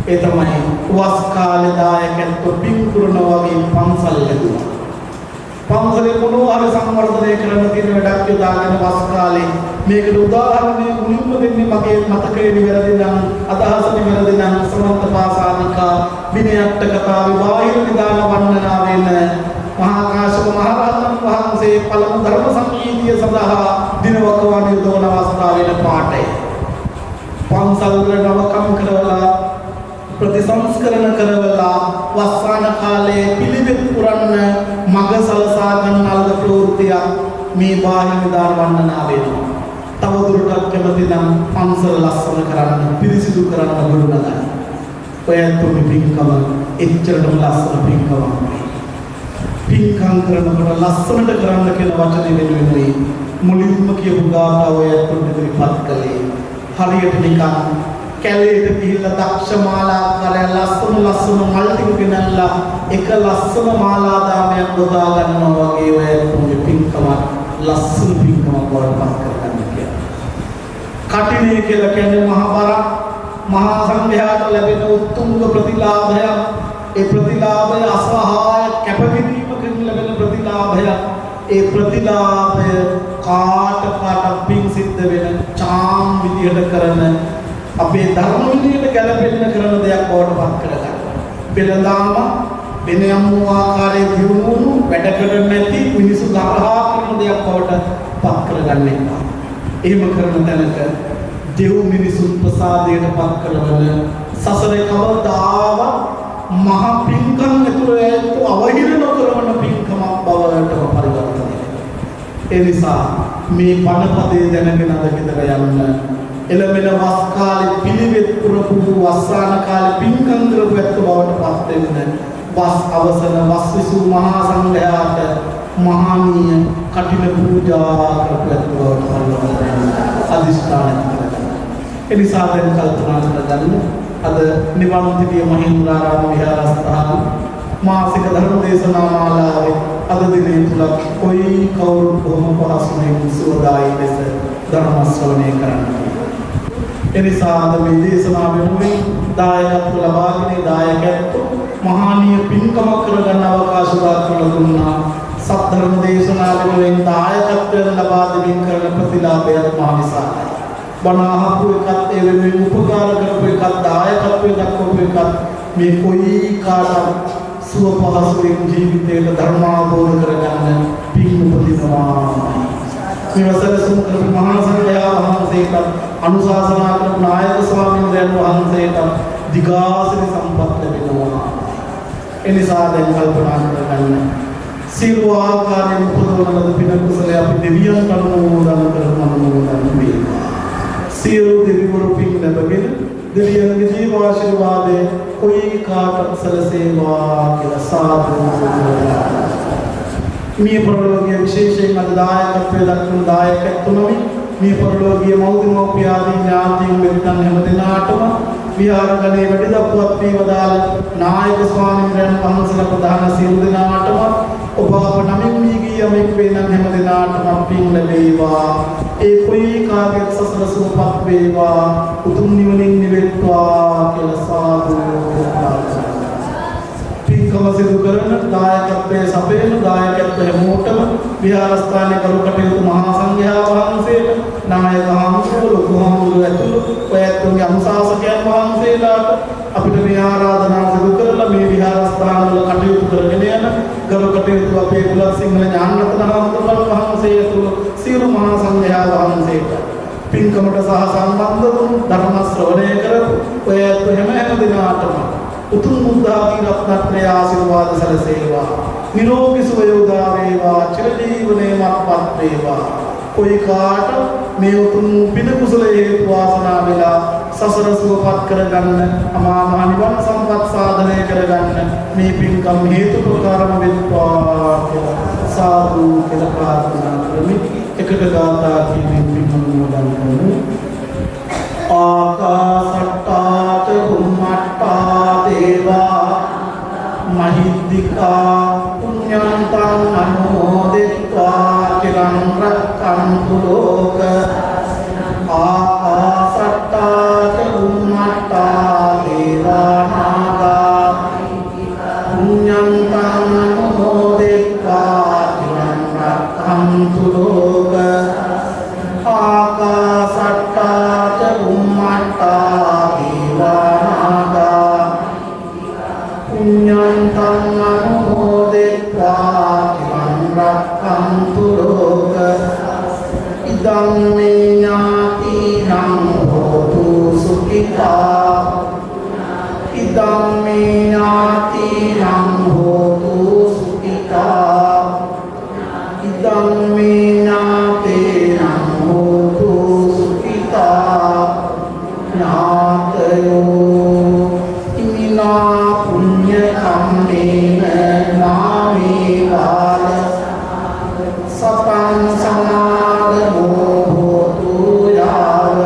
ඒ තමයි වස් කාලේ දායකත්ව පින්කුරනවා වගේ පන්සල් ලැබුවා. පන්සලේ මොනවා හරි සංවර්ධනය කරන්න තියෙන වැඩක් යොදාගෙන වස් කාලේ මේකට උදාහරණයක් මුලින්ම දෙන්නේ මගේ මතකයේ නිවැරදි නම් අදහස නිවැරදි නම් සමන්ත පාසාදිකා විනයට කතා විවාහිත නිදාන වන්දනා වෙන මහා කාශ්‍යප මහ රහතන් වහන්සේ පළමු ධර්ම සංකීර්ණිය සඳහා දිනවකවාන යොදවන අවස්ථාවේ පාඩය. පන්සල් වල නවකම් කරවලා ප්‍රතිසංස්කරණ කරවලා වස්සාන කාලයේ පිළිවෙත් පුරන්න මග සලසා ගන්නල්ද ප්‍රවෘත්තිය මේ බාහිර නිදාන වන්දනා වෙනවා. තවදුරටත් කැමති නම් පන්සල ලස්සන කරන්න පිරිසිදු කරන්න ගොඩනගන්න. ඔයත් මේ පින්කම එච්චරටම ලස්සන පින්කමක්. පින්කම් කරනකොට ලස්සනට කරන්න කියලා වචනේ වෙනුවෙන් මුලින්ම කියපු ගාථාව ඔයත් ඉදිරිපත් කළේ. හරියට නිකන් කැලේට ගිහිල්ලා දක්ෂ මාලාකාරය ලස්සන මල් ටික ගෙනල්ලා එක ලස්සන මාලා දාමයක් ගොඩා ගන්නවා වගේ ඔයත් මේ පින්කම ලස්සන පින්කමක් වඩපත් කරගන්න කියලා. කටිනේ කියලා කියන්නේ මහා සංඝයාට ලැබෙන උතුම් ප්‍රතිලාභය. ඒ ප්‍රතිලාභය අසහාය කැපකිරීමකින් ලැබෙන ප්‍රතිලාභය. ඒ ප්‍රතිලාභය කාට පින් සිද්ධ වෙන චාම් විදියට කරන අපේ ධර්ම විනයට ගැලපෙන්න කරන දෙයක් බවට පත් කරගන්න. වෙනදාම වෙන යම් ආකාරයේ දියුණුවු වැඩ කරන්නේ නැති මිනිසු ගහහා කරන දෙයක් බවට පත් කරගන්න එපා. එහෙම කරන තැනක දෙව් මිනිසුන් ප්‍රසාදයට පත් කරවන සසරේ කවදාවත් මහ පින්කම් ඇතුළේ අවහිර නොකරන පින්කමක් බවට පරිවර්තනය වෙනවා. ඒ නිසා මේ පණපදේ දැනගෙන අද ගෙදර යන්න එළමෙන වස් කාලේ පිළිවෙත් පුරපු වස්සාන කාලේ පින්කම් කරපු ඇත්ත බවට පත් වෙන වස් අවසන වස් විසු මහා සංඝයාට මහානීය කටින පූජා කරපුවත් අදිස්ථාන කරගන්න. ඒ නිසා දැන් කල්පනා කරගන්න අද නිවන් දිව්‍ය මහින්දාරාම විහාරස්ථාන මාසික ධර්ම දේශනා මාලාවේ අද දිනේ තුල කොයි කවුරු කොහොම පහසුවෙන් සුවදායි ලෙස ධර්ම ශ්‍රවණය කරන්නේ. ඒ නිසා අද මේ දේශනා වෙනුවෙන් දායකත්ව ලබාගෙන දායකත්ව මහානීය පින්කමක් කරගන්න අවකාශ දාලා දුන්නා. සත්‍ය දේශනා වෙනුවෙන් දායකත්වයෙන් ලබා දෙමින් කරන ප්‍රතිලාභයත් මහ විශාලයි. බණ අහපු එකත් ඒ වෙනුවෙන් උපකාර කරපු එකත් දායකත්වයෙන් දක්වපු එකත් මේ කොයි කාටත් සුව පහසුවෙන් ජීවිතයට ධර්ම අවබෝධ කරගන්න පින් උපදිනවා. මේ වසරසුන් කරපු මහා සංඝයා වහන්සේට අනුශාසනා කරපු නායක ස්වාමීන් වහන්සේට දිගාසිරි සම්පත් ලැබෙනවා. ඒ නිසා දැන් කල්පනා කරගන්න සියලු ආකාරයෙන් උපදවන ලද පින කුසලයේ අපි දෙවියන්ට අනුමෝදන් කරනවා වේවා. සියලු දෙවිවරු පින් ලැබගෙන දෙවියන්ගේ ජීව ආශිර්වාදයේ කොයි කාටත් සැලසේවා කියලා සාදු මේ පරිලෝකීය විශේෂයෙන් අද දායකත්වයේ දක්වන දායකත්වනොමි මේ පරිලෝකීය මෞදමෝපිය ආදී ඥාතීන් වෙනතන් හැම දිනාටම විහාරගණේ වැඩි දක්වත් වී වදාළ නායක ස්වාමීන් වහන්සේලා ප්‍රධාන සියලු දෙනාටම ඔබ අප නමින් වී ගිය මෙක් වේනම් හැම දිනාටම පින් ලැබේවා. ඒ කොයි කාගේ සසර සුවපත් වේවා උතුම් නිවනින් නිවෙත්වා කියලා සාදු පින්කම සිදු කරන දායකත්වයේ සපයන දායකත්ව හැමෝටම විහාරස්ථානයේ කරු කටයුතු මහා සංඝයා වහන්සේට නායක හාමුදුරුවෝ ලොකු හාමුදුරුවෝ ඇතුළු ඔයත්තුන්ගේ අනුශාසකයන් වහන්සේලාට අපිට මේ ආරාධනා සිදු කරලා මේ විහාරස්ථානවල කටයුතු කරගෙන යන කරු කටයුතු අපේ කුලත් සිංහල ඥානරත්න හාමුදුරුවෝ වහන්සේ ඇතුළු සියලු මහා සංඝයා වහන්සේට පින්කමට සහ සම්බන්ධ වුණු ධර්ම ශ්‍රවණය කරපු ඔයත්තු හැම දිනාටම උතුම් බුද්ධ ආදී රත්නත්‍රය ආශිර්වාද සැලසේවා. නිරෝගී සුවය උදා වේවා. චිරජීවනයේ මත්පත් වේවා. කොයි කාට මේ උතුම් පින කුසල හේතු වාසනා වෙලා සසර සුවපත් කරගන්න අමා මහ නිවන් සම්පත් සාධනය කරගන්න මේ පින්කම් හේතු ප්‍රකාරම වෙත්වා කියලා සාදු කියලා ප්‍රාර්ථනා කරමි. එකට ගාථා කීමෙන් පින්කම් මොදන් කරමු. ආකාසට්ටා චුම්මට්ටා දේවා මහිද්దికා පුඤ්ඤන්තං අනුමෝදිत्वा චිරං රක්ඛන්තු ලෝක ආකාසට්ටා චුම්මට්ටා දේවා නාගා පුඤ්ඤන්තං අනුමෝදිत्वा චිරං රක්ඛන්තු ලෝක ආකාසට්ටා චුම්මට්ටා දේවානාගා පුඤ්ඤන්තං අනුමෝදිत्वा චිරං රක්ඛන්තු ලෝක ඉදං මේ ඥාතිනං හෝතු සුඛිතා ඉදං මේ ඥාතිනං හෝතු සුඛිතා ඉදං මේ ඥාතේනං හෝතු සුඛිතා ඥාතයෝ ඉමිනා පුඤ්ඤ කම්මේන නාමේ වාල සතං සමාගමෝ හෝතු යාව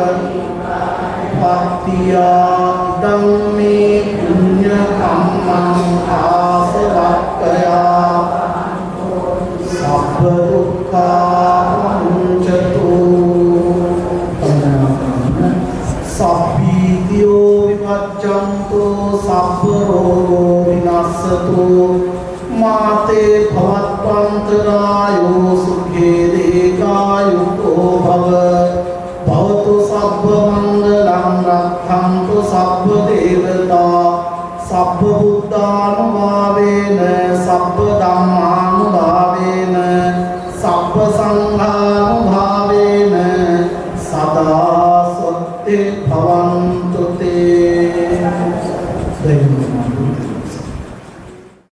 පත්තියා ඉදං මේ පුඤ්ඤ කම්මං ආසවක්ඛයා සබ්බ දුක්ඛා මුංචතු සබ්බීතියෝ විපච්ඡන්තෝ සබ්බ රෝගෝ විනස්සතු මාතේ භවත්වන්තරායෝ සුඛේ දීඝායුකෝ භව භවතු සබ්බ මංගලං රක්ඛන්තු සබ්බ දේවතා සබ්බ බුද්ධානුභාවේන